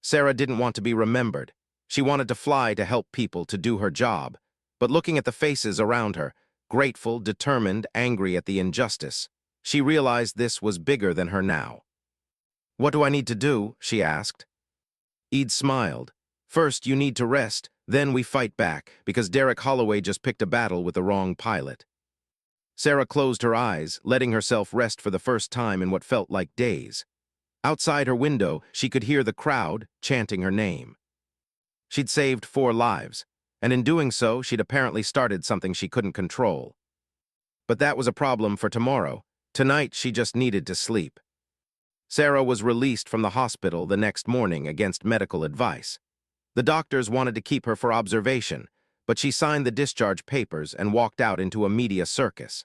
Sarah didn't want to be remembered. She wanted to fly to help people, to do her job. But looking at the faces around her, grateful, determined, angry at the injustice, she realized this was bigger than her now. What do I need to do? She asked. Ed smiled. First, you need to rest, then we fight back, because Derek Holloway just picked a battle with the wrong pilot. Sarah closed her eyes, letting herself rest for the first time in what felt like days. Outside her window, she could hear the crowd chanting her name. She'd saved 4 lives, and in doing so, she'd apparently started something she couldn't control. But that was a problem for tomorrow. Tonight, she just needed to sleep. Sarah was released from the hospital the next morning against medical advice. The doctors wanted to keep her for observation, but she signed the discharge papers and walked out into a media circus.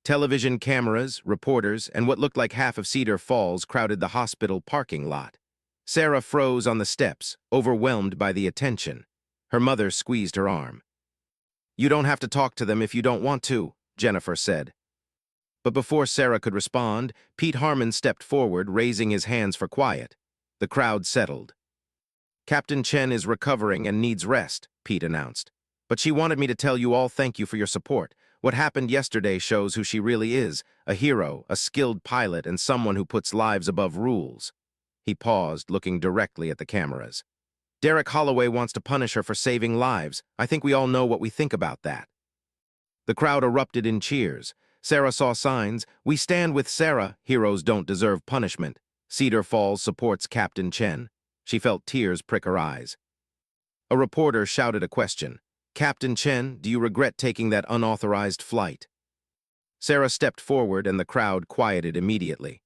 Television cameras, reporters, and what looked like half of Cedar Falls crowded the hospital parking lot. Sarah froze on the steps, overwhelmed by the attention. Her mother squeezed her arm. You don't have to talk to them if you don't want to, Jennifer said. But before Sarah could respond, Pete Harmon stepped forward, raising his hands for quiet. The crowd settled. Captain Chen is recovering and needs rest, Pete announced. But she wanted me to tell you all thank you for your support. What happened yesterday shows who she really is, a hero, a skilled pilot, and someone who puts lives above rules. He paused, looking directly at the cameras. Derek Holloway wants to punish her for saving lives. I think we all know what we think about that. The crowd erupted in cheers. Sarah saw signs. We stand with Sarah. Heroes don't deserve punishment. Cedar Falls supports Captain Chen. She felt tears prick her eyes. A reporter shouted a question. "Captain Chen, do you regret taking that unauthorized flight?" Sarah stepped forward and the crowd quieted immediately.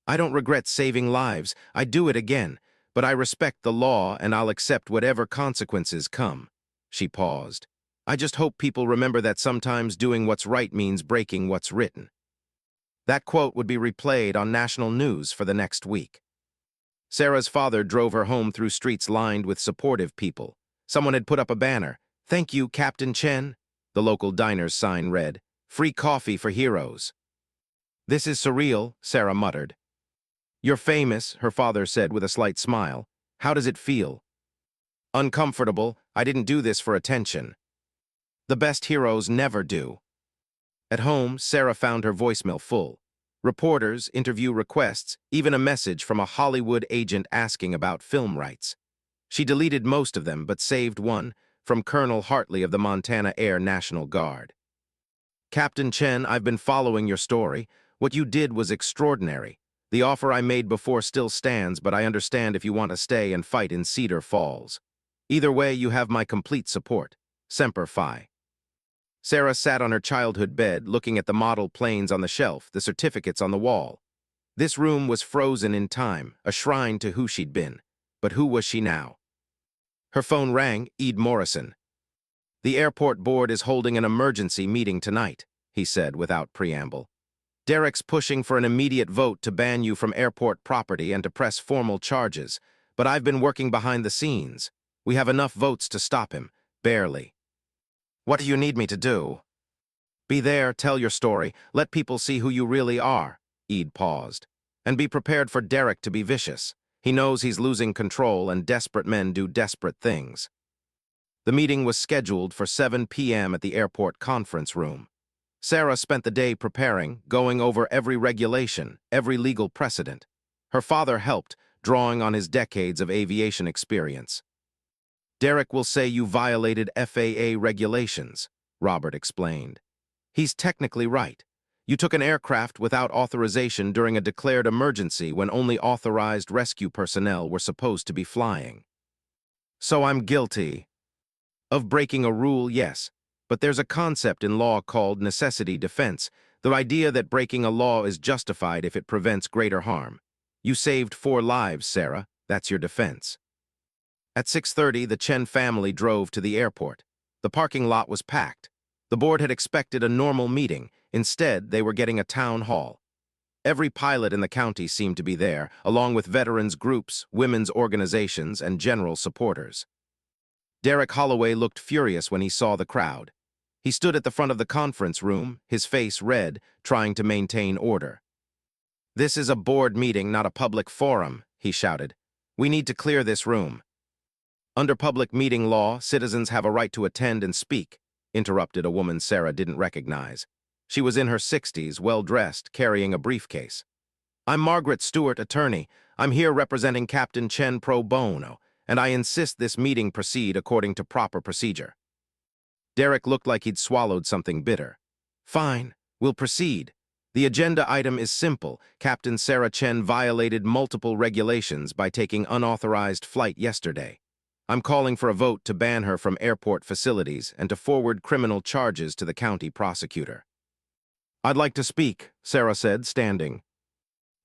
"I don't regret saving lives. I'd do it again, but I respect the law and I'll accept whatever consequences come." She paused. "I just hope people remember that sometimes doing what's right means breaking what's written." That quote would be replayed on national news for the next week. Sarah's father drove her home through streets lined with supportive people. Someone had put up a banner. "Thank you, Captain Chen." The local diner's sign read, "Free coffee for heroes." "This is surreal," Sarah muttered. "You're famous," her father said with a slight smile. "How does it feel?" "Uncomfortable. I didn't do this for attention." "The best heroes never do." At home, Sarah found her voicemail full. Reporters, interview requests, even a message from a Hollywood agent asking about film rights. She deleted most of them, but saved one, from Colonel Hartley of the Montana Air National Guard. "Captain Chen, I've been following your story. What you did was extraordinary. The offer I made before still stands, but I understand if you want to stay and fight in Cedar Falls. Either way, you have my complete support. Semper Fi." Sarah sat on her childhood bed, looking at the model planes on the shelf, the certificates on the wall. This room was frozen in time, a shrine to who she'd been. But who was she now? Her phone rang. Ed Morrison. "The airport board is holding an emergency meeting tonight," he said without preamble. "Derek's pushing for an immediate vote to ban you from airport property and to press formal charges, but I've been working behind the scenes. We have enough votes to stop him, barely." "What do you need me to do?" "Be there, tell your story, let people see who you really are." Ed paused. "And be prepared for Derek to be vicious. He knows he's losing control and desperate men do desperate things." The meeting was scheduled for 7 p.m. at the airport conference room. Sarah spent the day preparing, going over every regulation, every legal precedent. Her father helped, drawing on his decades of aviation experience. "Derek will say you violated FAA regulations," Robert explained. "He's technically right. You took an aircraft without authorization during a declared emergency when only authorized rescue personnel were supposed to be flying." "So I'm guilty." "Of breaking a rule, yes. But there's a concept in law called necessity defense, the idea that breaking a law is justified if it prevents greater harm. You saved 4 lives, Sarah. That's your defense." At 6:30, the Chen family drove to the airport. The parking lot was packed. The board had expected a normal meeting. Instead, they were getting a town hall. Every pilot in the county seemed to be there, along with veterans groups, women's organizations, and general supporters. Derek Holloway looked furious when he saw the crowd. He stood at the front of the conference room, his face red, trying to maintain order. "This is a board meeting, not a public forum," he shouted. "We need to clear this room." "Under public meeting law, citizens have a right to attend and speak," interrupted a woman Sarah didn't recognize. She was in her 60s, well-dressed, carrying a briefcase. "I'm Margaret Stewart, attorney. I'm here representing Captain Chen pro bono, and I insist this meeting proceed according to proper procedure." Derek looked like he'd swallowed something bitter. "Fine, we'll proceed. The agenda item is simple. Captain Sarah Chen violated multiple regulations by taking unauthorized flight yesterday. I'm calling for a vote to ban her from airport facilities and to forward criminal charges to the county prosecutor." "I'd like to speak," Sarah said, standing.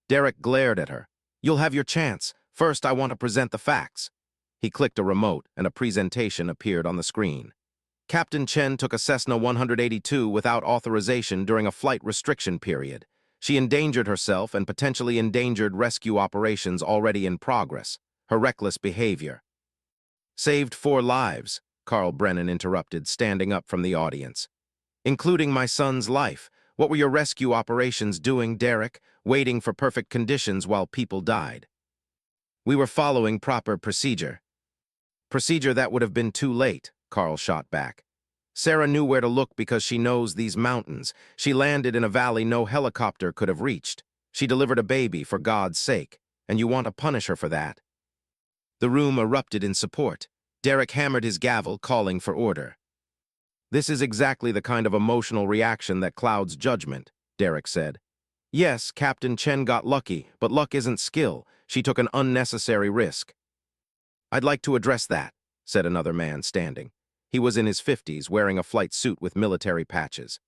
Derek glared at her. "You'll have your chance. First, I want to present the facts." He clicked a remote, and a presentation appeared on the screen. Captain Chen took a Cessna 182 without authorization during a flight restriction period. She endangered herself and potentially endangered rescue operations already in progress. Her reckless behavior saved 4 lives, Carl Brennan interrupted, standing up from the audience. "Including my son's life. What were your rescue operations doing, Derek? Waiting for perfect conditions while people died." "We were following proper procedure." "Procedure that would have been too late," Carl shot back. "Sarah knew where to look because she knows these mountains. She landed in a valley no helicopter could have reached. She delivered a baby, for God's sake, and you want to punish her for that." The room erupted in support. Derek hammered his gavel, calling for order. "This is exactly the kind of emotional reaction that clouds judgment," Derek said. "Yes, Captain Chen got lucky, but luck isn't skill. She took an unnecessary risk." "I'd like to address that," said another man standing. He was in his 50s, wearing a flight suit with military patches.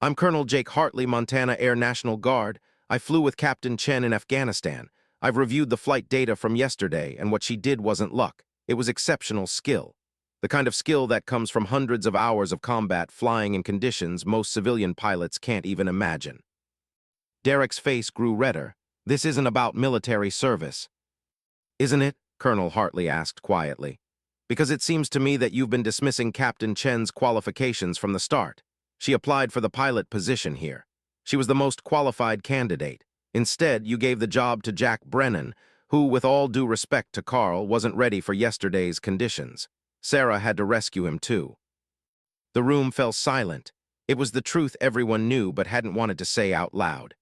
"I'm Colonel Jake Hartley, Montana Air National Guard. I flew with Captain Chen in Afghanistan. I've reviewed the flight data from yesterday, and what she did wasn't luck. It was exceptional skill. The kind of skill that comes from hundreds of hours of combat flying in conditions most civilian pilots can't even imagine." Derek's face grew redder. "This isn't about military service." "Isn't it?" Colonel Hartley asked quietly. "Because it seems to me that you've been dismissing Captain Chen's qualifications from the start. She applied for the pilot position here. She was the most qualified candidate. Instead, you gave the job to Jack Brennan, who, with all due respect to Carl, wasn't ready for yesterday's conditions. Sarah had to rescue him too." The room fell silent. It was the truth everyone knew but hadn't wanted to say out loud.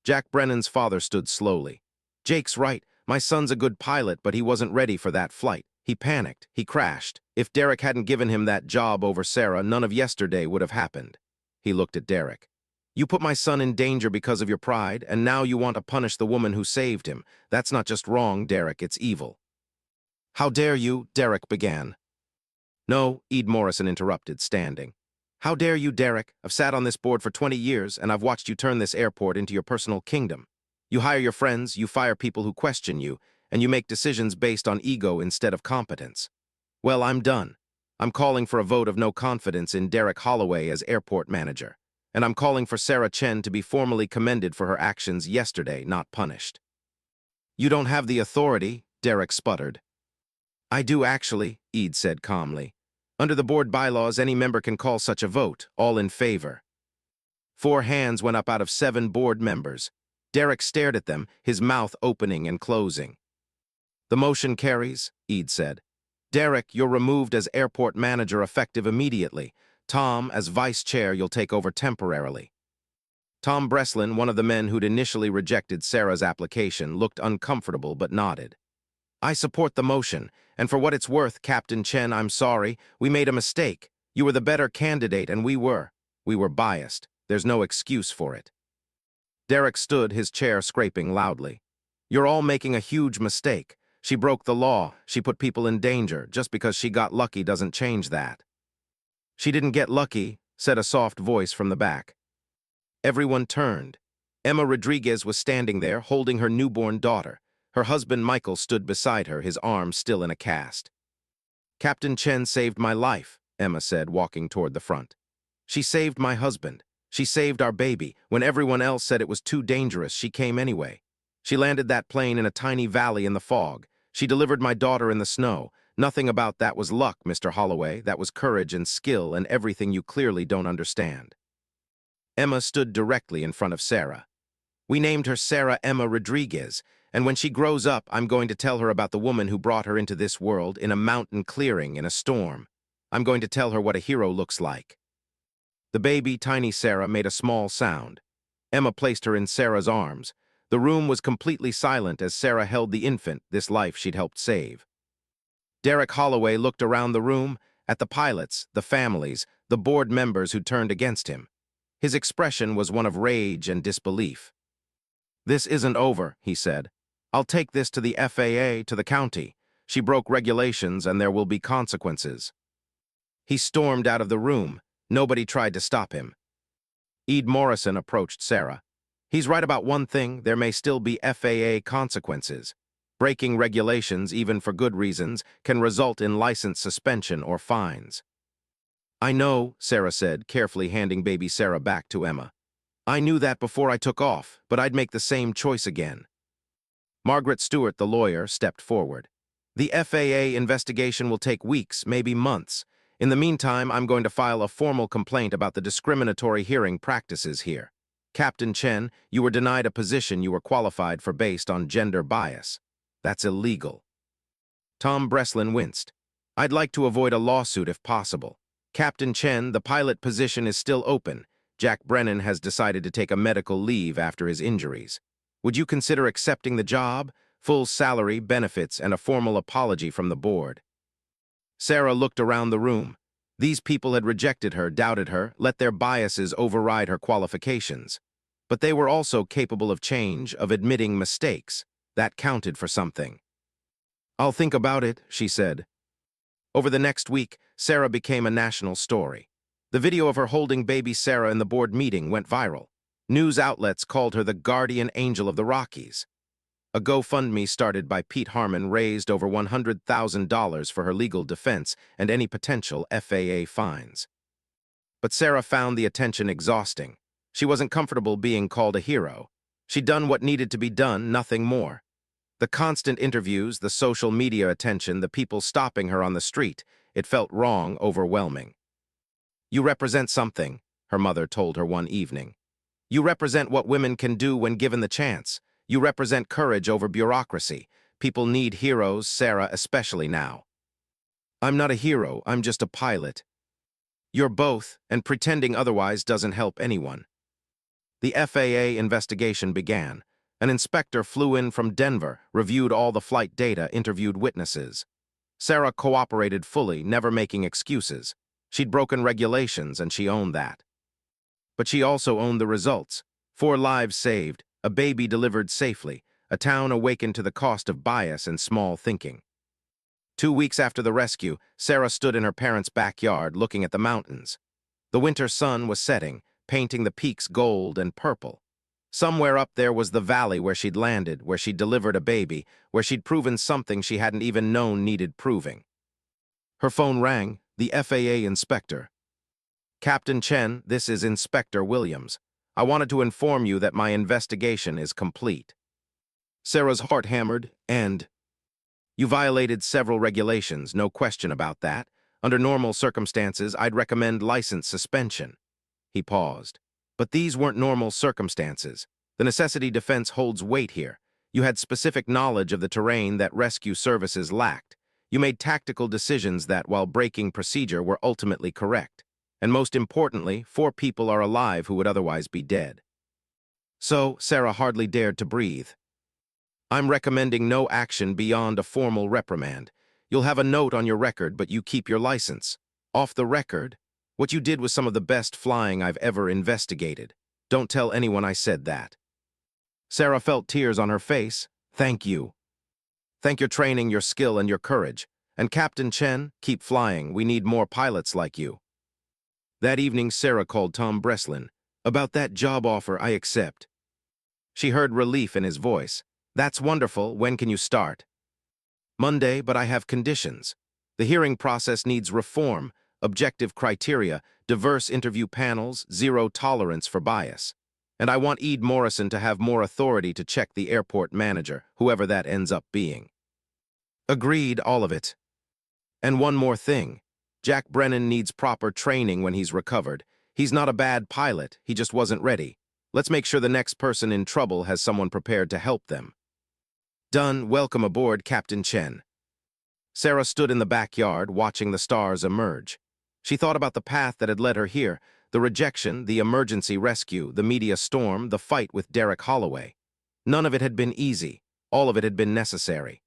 Jack Brennan's father stood slowly. "Jake's right. My son's a good pilot, but he wasn't ready for that flight. He panicked. He crashed. If Derek hadn't given him that job over Sarah, none of yesterday would have happened." He looked at Derek. "You put my son in danger because of your pride, and now you want to punish the woman who saved him. That's not just wrong, Derek, it's evil." "How dare you?" Derek began. "No," Ed Morrison interrupted, standing. "How dare you, Derek? I've sat on this board for 20 years, and I've watched you turn this airport into your personal kingdom. You hire your friends, you fire people who question you, and you make decisions based on ego instead of competence. Well, I'm done. I'm calling for a vote of no confidence in Derek Holloway as airport manager, and I'm calling for Sarah Chen to be formally commended for her actions yesterday, not punished." "You don't have the authority," Derek sputtered. "I do actually," Ed said calmly. "Under the board bylaws, any member can call such a vote, all in favor." 4 hands went up out of 7 board members. Derek stared at them, his mouth opening and closing. "The motion carries," Ed said. "Derek, you're removed as airport manager effective immediately. Tom, as vice chair, you'll take over temporarily." Tom Breslin, one of the men who'd initially rejected Sarah's application, looked uncomfortable but nodded. "I support the motion, and for what it's worth, Captain Chen, I'm sorry. We made a mistake. You were the better candidate, and we were. We were biased. There's no excuse for it." Derek stood, his chair scraping loudly. "You're all making a huge mistake. She broke the law. She put people in danger. Just because she got lucky doesn't change that." "She didn't get lucky," said a soft voice from the back. Everyone turned. Emma Rodriguez was standing there, holding her newborn daughter. Her husband Michael stood beside her, his arm still in a cast. "Captain Chen saved my life," Emma said, walking toward the front. "She saved my husband. She saved our baby. When everyone else said it was too dangerous, she came anyway. She landed that plane in a tiny valley in the fog. She delivered my daughter in the snow. Nothing about that was luck, Mr. Holloway. That was courage and skill and everything you clearly don't understand." Emma stood directly in front of Sarah. "We named her Sarah Emma Rodriguez, and when she grows up, I'm going to tell her about the woman who brought her into this world in a mountain clearing in a storm. I'm going to tell her what a hero looks like." The baby, tiny Sarah, made a small sound. Emma placed her in Sarah's arms. The room was completely silent as Sarah held the infant, this life she'd helped save. Derek Holloway looked around the room, at the pilots, the families, the board members who turned against him. His expression was one of rage and disbelief. "This isn't over," he said. "I'll take this to the FAA, to the county. She broke regulations and there will be consequences." He stormed out of the room. Nobody tried to stop him. Ed Morrison approached Sarah. "He's right about one thing, there may still be FAA consequences. Breaking regulations, even for good reasons, can result in license suspension or fines." "I know," Sarah said, carefully handing baby Sarah back to Emma. "I knew that before I took off, but I'd make the same choice again." Margaret Stewart, the lawyer, stepped forward. "The FAA investigation will take weeks, maybe months. In the meantime, I'm going to file a formal complaint about the discriminatory hearing practices here. Captain Chen, you were denied a position you were qualified for based on gender bias. That's illegal." Tom Breslin winced. "I'd like to avoid a lawsuit if possible. Captain Chen, the pilot position is still open. Jack Brennan has decided to take a medical leave after his injuries. Would you consider accepting the job? Full salary, benefits, and a formal apology from the board." Sarah looked around the room. These people had rejected her, doubted her, let their biases override her qualifications. But they were also capable of change, of admitting mistakes. That counted for something. "I'll think about it," she said. Over the next week, Sarah became a national story. The video of her holding baby Sarah in the board meeting went viral. News outlets called her the guardian angel of the Rockies. A GoFundMe started by Pete Harmon raised over $100,000 for her legal defense and any potential FAA fines. But Sarah found the attention exhausting. She wasn't comfortable being called a hero. She'd done what needed to be done, nothing more. The constant interviews, the social media attention, the people stopping her on the street, it felt wrong, overwhelming. "You represent something," her mother told her one evening. "You represent what women can do when given the chance. You represent courage over bureaucracy. People need heroes, Sarah, especially now." "I'm not a hero, I'm just a pilot." "You're both, and pretending otherwise doesn't help anyone." The FAA investigation began. An inspector flew in from Denver, reviewed all the flight data, interviewed witnesses. Sarah cooperated fully, never making excuses. She'd broken regulations, and she owned that. But she also owned the results. 4 lives saved, a baby delivered safely, a town awakened to the cost of bias and small thinking. 2 weeks after the rescue, Sarah stood in her parents' backyard looking at the mountains. The winter sun was setting, painting the peaks gold and purple. Somewhere up there was the valley where she'd landed, where she'd delivered a baby, where she'd proven something she hadn't even known needed proving. Her phone rang, the FAA inspector. "Captain Chen, this is Inspector Williams. I wanted to inform you that my investigation is complete." Sarah's heart hammered, "And?" "You violated several regulations, no question about that. Under normal circumstances, I'd recommend license suspension." He paused. "But these weren't normal circumstances. The necessity defense holds weight here. You had specific knowledge of the terrain that rescue services lacked. You made tactical decisions that, while breaking procedure, were ultimately correct. And most importantly, 4 people are alive who would otherwise be dead." So, Sarah hardly dared to breathe. "I'm recommending no action beyond a formal reprimand. You'll have a note on your record, but you keep your license. Off the record, what you did was some of the best flying I've ever investigated. Don't tell anyone I said that." Sarah felt tears on her face. "Thank you. Thank your training, your skill, and your courage. And Captain Chen, keep flying. We need more pilots like you." That evening, Sarah called Tom Breslin. "About that job offer, I accept." She heard relief in his voice. "That's wonderful. When can you start?" "Monday, but I have conditions. The hearing process needs reform, objective criteria, diverse interview panels, 0 tolerance for bias. And I want Ed Morrison to have more authority to check the airport manager, whoever that ends up being." "Agreed, all of it. And one more thing. Jack Brennan needs proper training when he's recovered. He's not a bad pilot, he just wasn't ready. Let's make sure the next person in trouble has someone prepared to help them." "Done. Welcome aboard, Captain Chen." Sarah stood in the backyard, watching the stars emerge. She thought about the path that had led her here, the rejection, the emergency rescue, the media storm, the fight with Derek Holloway. None of it had been easy. All of it had been necessary.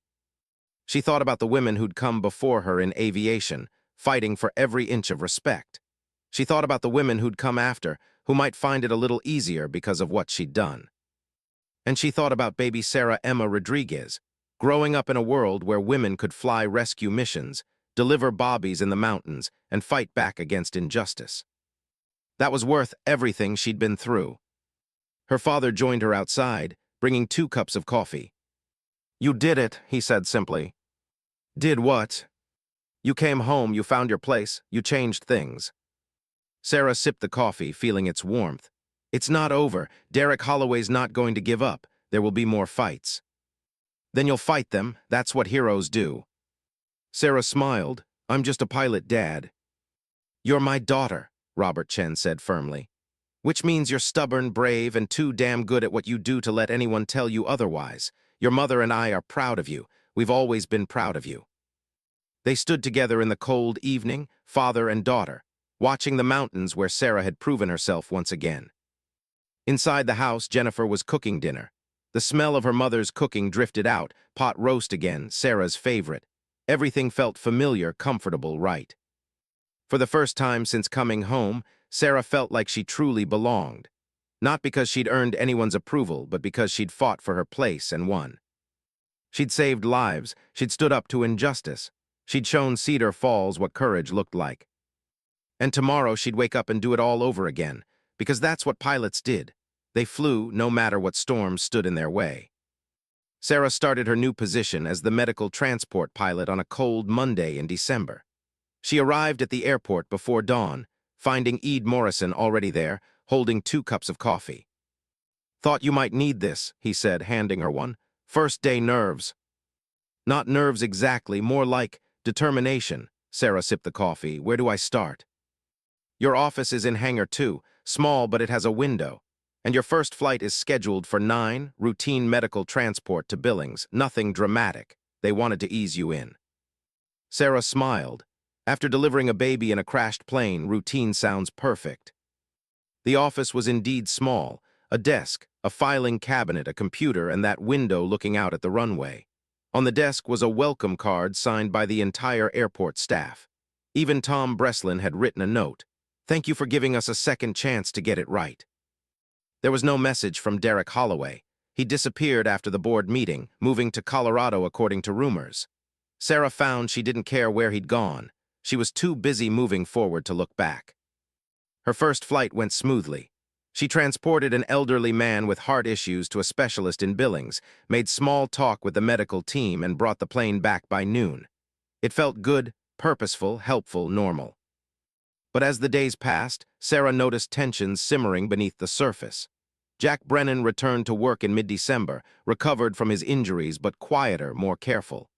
She thought about the women who'd come before her in aviation, fighting for every inch of respect. She thought about the women who'd come after, who might find it a little easier because of what she'd done. And she thought about baby Sarah Emma Rodriguez, growing up in a world where women could fly rescue missions, deliver bobbies in the mountains, and fight back against injustice. That was worth everything she'd been through. Her father joined her outside, bringing 2 cups of coffee. "You did it," he said simply. "Did what?" "You came home, you found your place, you changed things." Sarah sipped the coffee, feeling its warmth. "It's not over. Derek Holloway's not going to give up. There will be more fights." "Then you'll fight them. That's what heroes do." Sarah smiled. "I'm just a pilot, Dad." "You're my daughter," Robert Chen said firmly. "Which means you're stubborn, brave, and too damn good at what you do to let anyone tell you otherwise. Your mother and I are proud of you. We've always been proud of you." They stood together in the cold evening, father and daughter, watching the mountains where Sarah had proven herself once again. Inside the house, Jennifer was cooking dinner. The smell of her mother's cooking drifted out, pot roast again, Sarah's favorite. Everything felt familiar, comfortable, right. For the first time since coming home, Sarah felt like she truly belonged. Not because she'd earned anyone's approval, but because she'd fought for her place and won. She'd saved lives, she'd stood up to injustice. She'd shown Cedar Falls what courage looked like. And tomorrow she'd wake up and do it all over again, because that's what pilots did. They flew no matter what storms stood in their way. Sarah started her new position as the medical transport pilot on a cold Monday in December. She arrived at the airport before dawn, finding Ede Morrison already there, holding 2 cups of coffee. "Thought you might need this," he said, handing her one. "First day nerves." "Not nerves exactly, more like determination." Sarah sipped the coffee. "Where do I start?" "Your office is in Hangar 2, small but it has a window. And your first flight is scheduled for 9, routine medical transport to Billings, nothing dramatic. They wanted to ease you in." Sarah smiled. After delivering a baby in a crashed plane, routine sounds perfect. The office was indeed small, a desk, a filing cabinet, a computer, and that window looking out at the runway. On the desk was a welcome card signed by the entire airport staff. Even Tom Breslin had written a note. "Thank you for giving us a second chance to get it right." There was no message from Derek Holloway. He disappeared after the board meeting, moving to Colorado according to rumors. Sarah found she didn't care where he'd gone. She was too busy moving forward to look back. Her first flight went smoothly. She transported an elderly man with heart issues to a specialist in Billings, made small talk with the medical team, and brought the plane back by noon. It felt good, purposeful, helpful, normal. But as the days passed, Sarah noticed tensions simmering beneath the surface. Jack Brennan returned to work in mid-December, recovered from his injuries but quieter, more careful.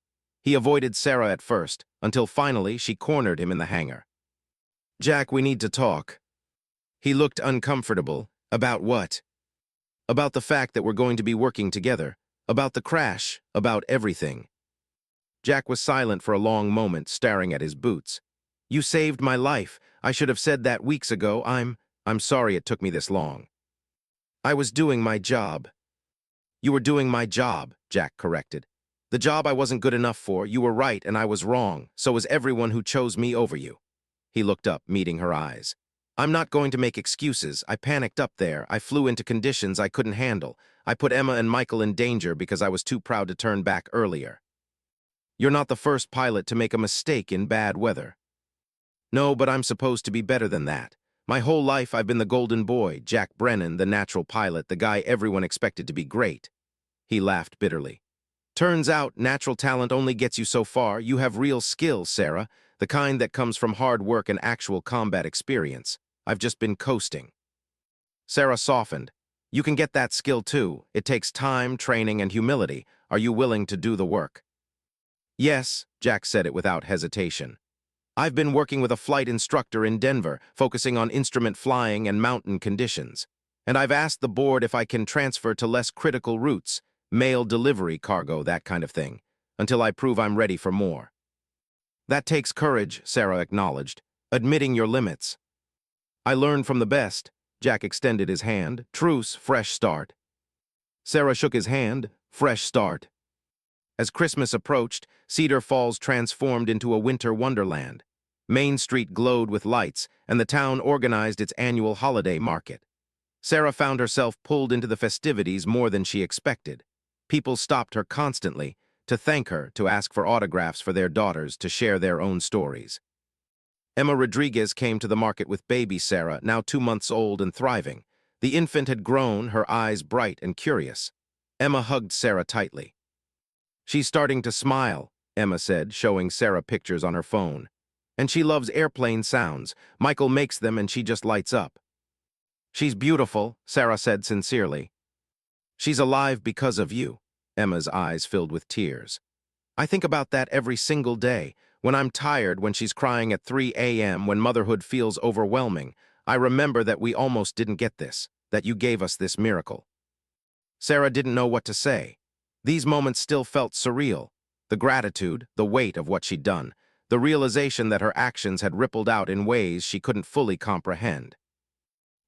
He avoided Sarah at first, until finally she cornered him in the hangar. "Jack, we need to talk." He looked uncomfortable. "About what?" "About the fact that we're going to be working together. About the crash. About everything." Jack was silent for a long moment, staring at his boots. "You saved my life. I should have said that weeks ago. I'm sorry it took me this long." "I was doing my job." "You were doing my job," Jack corrected. "The job I wasn't good enough for. You were right and I was wrong. So was everyone who chose me over you." He looked up, meeting her eyes. "I'm not going to make excuses. I panicked up there. I flew into conditions I couldn't handle. I put Emma and Michael in danger because I was too proud to turn back earlier." "You're not the first pilot to make a mistake in bad weather." "No, but I'm supposed to be better than that. My whole life I've been the golden boy, Jack Brennan, the natural pilot, the guy everyone expected to be great." He laughed bitterly. "Turns out natural talent only gets you so far. You have real skill, Sarah, the kind that comes from hard work and actual combat experience. I've just been coasting." Sarah softened. "You can get that skill too. It takes time, training, and humility. Are you willing to do the work?" "Yes," Jack said it without hesitation. "I've been working with a flight instructor in Denver, focusing on instrument flying and mountain conditions. And I've asked the board if I can transfer to less critical routes, mail delivery cargo, that kind of thing, until I prove I'm ready for more." "That takes courage," Sarah acknowledged, "admitting your limits." "I learned from the best." Jack extended his hand. "Truce, fresh start." Sarah shook his hand. "Fresh start." As Christmas approached, Cedar Falls transformed into a winter wonderland. Main Street glowed with lights, and the town organized its annual holiday market. Sarah found herself pulled into the festivities more than she expected. People stopped her constantly, to thank her, to ask for autographs for their daughters, to share their own stories. Emma Rodriguez came to the market with baby Sarah, now 2 months old and thriving. The infant had grown, her eyes bright and curious. Emma hugged Sarah tightly. "She's starting to smile," Emma said, showing Sarah pictures on her phone. "And she loves airplane sounds. Michael makes them and she just lights up." "She's beautiful," Sarah said sincerely. "She's alive because of you." Emma's eyes filled with tears. "I think about that every single day. When I'm tired, when she's crying at 3 a.m., when motherhood feels overwhelming, I remember that we almost didn't get this, that you gave us this miracle." Sarah didn't know what to say. These moments still felt surreal. The gratitude, the weight of what she'd done, the realization that her actions had rippled out in ways she couldn't fully comprehend.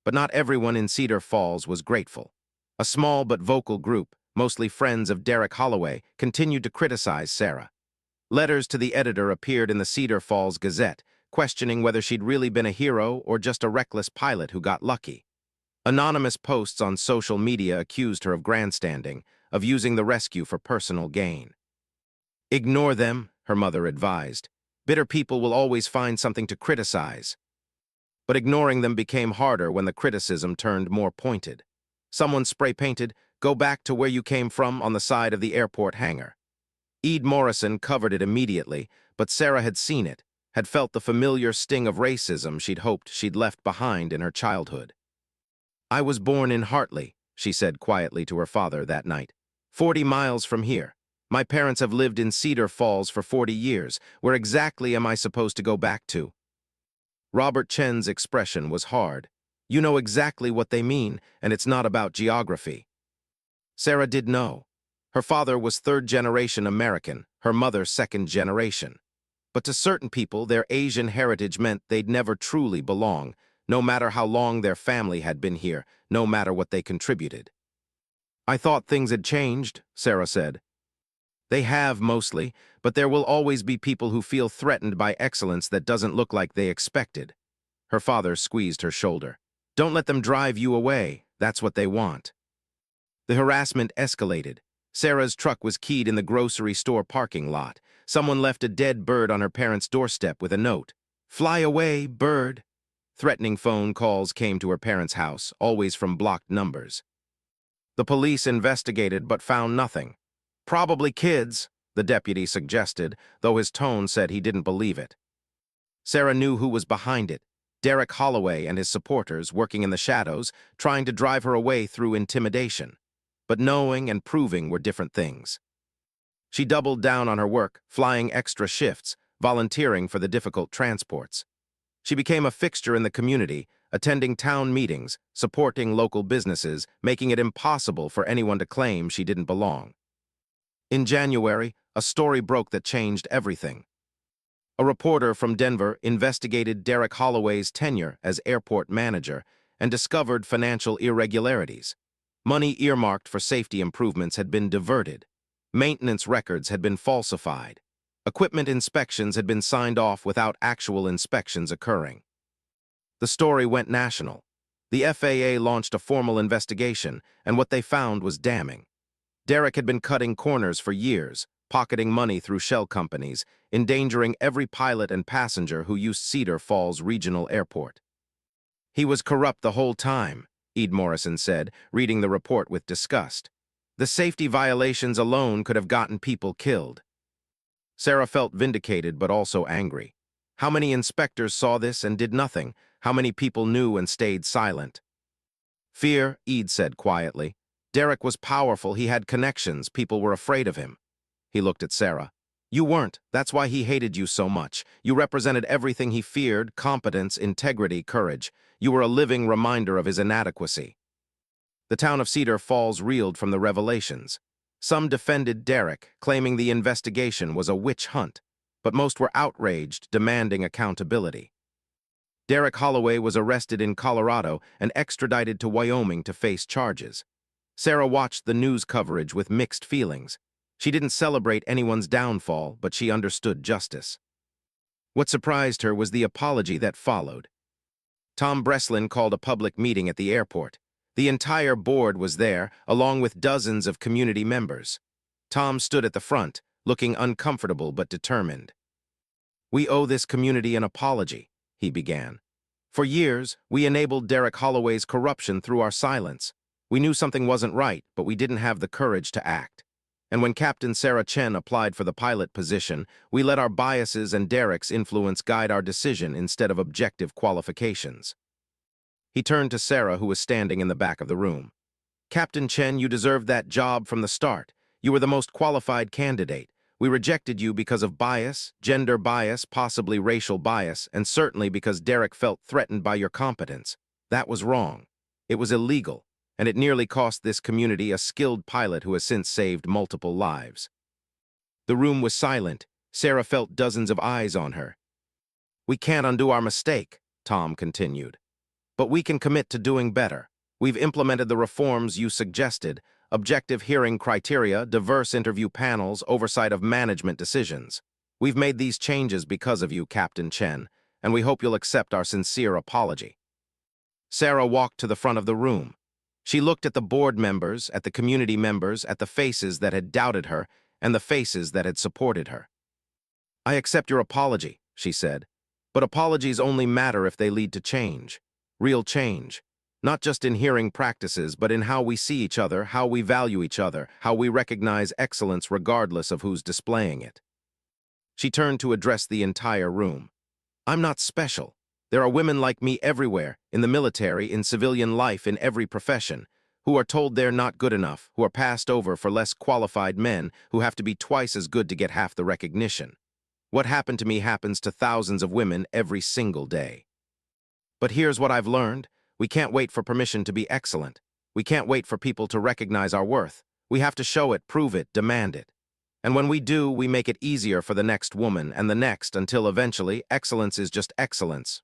But not everyone in Cedar Falls was grateful. A small but vocal group, mostly friends of Derek Holloway, continued to criticize Sarah. Letters to the editor appeared in the Cedar Falls Gazette, questioning whether she'd really been a hero or just a reckless pilot who got lucky. Anonymous posts on social media accused her of grandstanding, of using the rescue for personal gain. Ignore them, her mother advised. Bitter people will always find something to criticize. But ignoring them became harder when the criticism turned more pointed. Someone spray-painted, "Go back to where you came from," on the side of the airport hangar. Ed Morrison covered it immediately, but Sarah had seen it, had felt the familiar sting of racism she'd hoped she'd left behind in her childhood. "I was born in Hartley," she said quietly to her father that night. 40 miles from here. My parents have lived in Cedar Falls for 40 years. Where exactly am I supposed to go back to?" Robert Chen's expression was hard. "You know exactly what they mean, and it's not about geography." Sarah did know. Her father was third-generation American, her mother second-generation. But to certain people, their Asian heritage meant they'd never truly belong, no matter how long their family had been here, no matter what they contributed. "I thought things had changed," Sarah said. "They have, mostly, but there will always be people who feel threatened by excellence that doesn't look like they expected." Her father squeezed her shoulder. "Don't let them drive you away. That's what they want." The harassment escalated. Sarah's truck was keyed in the grocery store parking lot. Someone left a dead bird on her parents' doorstep with a note. "Fly away, bird." Threatening phone calls came to her parents' house, always from blocked numbers. The police investigated but found nothing. "Probably kids," the deputy suggested, though his tone said he didn't believe it. Sarah knew who was behind it: Derek Holloway and his supporters working in the shadows, trying to drive her away through intimidation. But knowing and proving were different things. She doubled down on her work, flying extra shifts, volunteering for the difficult transports. She became a fixture in the community, attending town meetings, supporting local businesses, making it impossible for anyone to claim she didn't belong. In January, a story broke that changed everything. A reporter from Denver investigated Derek Holloway's tenure as airport manager and discovered financial irregularities. Money earmarked for safety improvements had been diverted. Maintenance records had been falsified. Equipment inspections had been signed off without actual inspections occurring. The story went national. The FAA launched a formal investigation, and what they found was damning. Derek had been cutting corners for years, pocketing money through shell companies, endangering every pilot and passenger who used Cedar Falls Regional Airport. "He was corrupt the whole time," Ed Morrison said, reading the report with disgust. "The safety violations alone could have gotten people killed." Sarah felt vindicated but also angry. How many inspectors saw this and did nothing? How many people knew and stayed silent? "Fear," Ed said quietly. "Derek was powerful, he had connections, people were afraid of him." He looked at Sarah. "You weren't. That's why he hated you so much. You represented everything he feared: competence, integrity, courage. You were a living reminder of his inadequacy." The town of Cedar Falls reeled from the revelations. Some defended Derek, claiming the investigation was a witch hunt, but most were outraged, demanding accountability. Derek Holloway was arrested in Colorado and extradited to Wyoming to face charges. Sarah watched the news coverage with mixed feelings. She didn't celebrate anyone's downfall, but she understood justice. What surprised her was the apology that followed. Tom Breslin called a public meeting at the airport. The entire board was there, along with dozens of community members. Tom stood at the front, looking uncomfortable but determined. "We owe this community an apology," he began. "For years, we enabled Derek Holloway's corruption through our silence. We knew something wasn't right, but we didn't have the courage to act. And when Captain Sarah Chen applied for the pilot position, we let our biases and Derek's influence guide our decision instead of objective qualifications." He turned to Sarah, who was standing in the back of the room. "Captain Chen, you deserved that job from the start. You were the most qualified candidate. We rejected you because of bias, gender bias, possibly racial bias, and certainly because Derek felt threatened by your competence. That was wrong. It was illegal, and it nearly cost this community a skilled pilot who has since saved multiple lives." The room was silent. Sarah felt dozens of eyes on her. "We can't undo our mistake," Tom continued. "But we can commit to doing better. We've implemented the reforms you suggested: objective hearing criteria, diverse interview panels, oversight of management decisions. We've made these changes because of you, Captain Chen, and we hope you'll accept our sincere apology." Sarah walked to the front of the room. She looked at the board members, at the community members, at the faces that had doubted her, and the faces that had supported her. "I accept your apology," she said, "but apologies only matter if they lead to change. Real change. Not just in hearing practices, but in how we see each other, how we value each other, how we recognize excellence regardless of who's displaying it." She turned to address the entire room. "I'm not special. There are women like me everywhere, in the military, in civilian life, in every profession, who are told they're not good enough, who are passed over for less qualified men, who have to be twice as good to get half the recognition. What happened to me happens to thousands of women every single day. But here's what I've learned. We can't wait for permission to be excellent. We can't wait for people to recognize our worth. We have to show it, prove it, demand it. And when we do, we make it easier for the next woman and the next until eventually excellence is just excellence,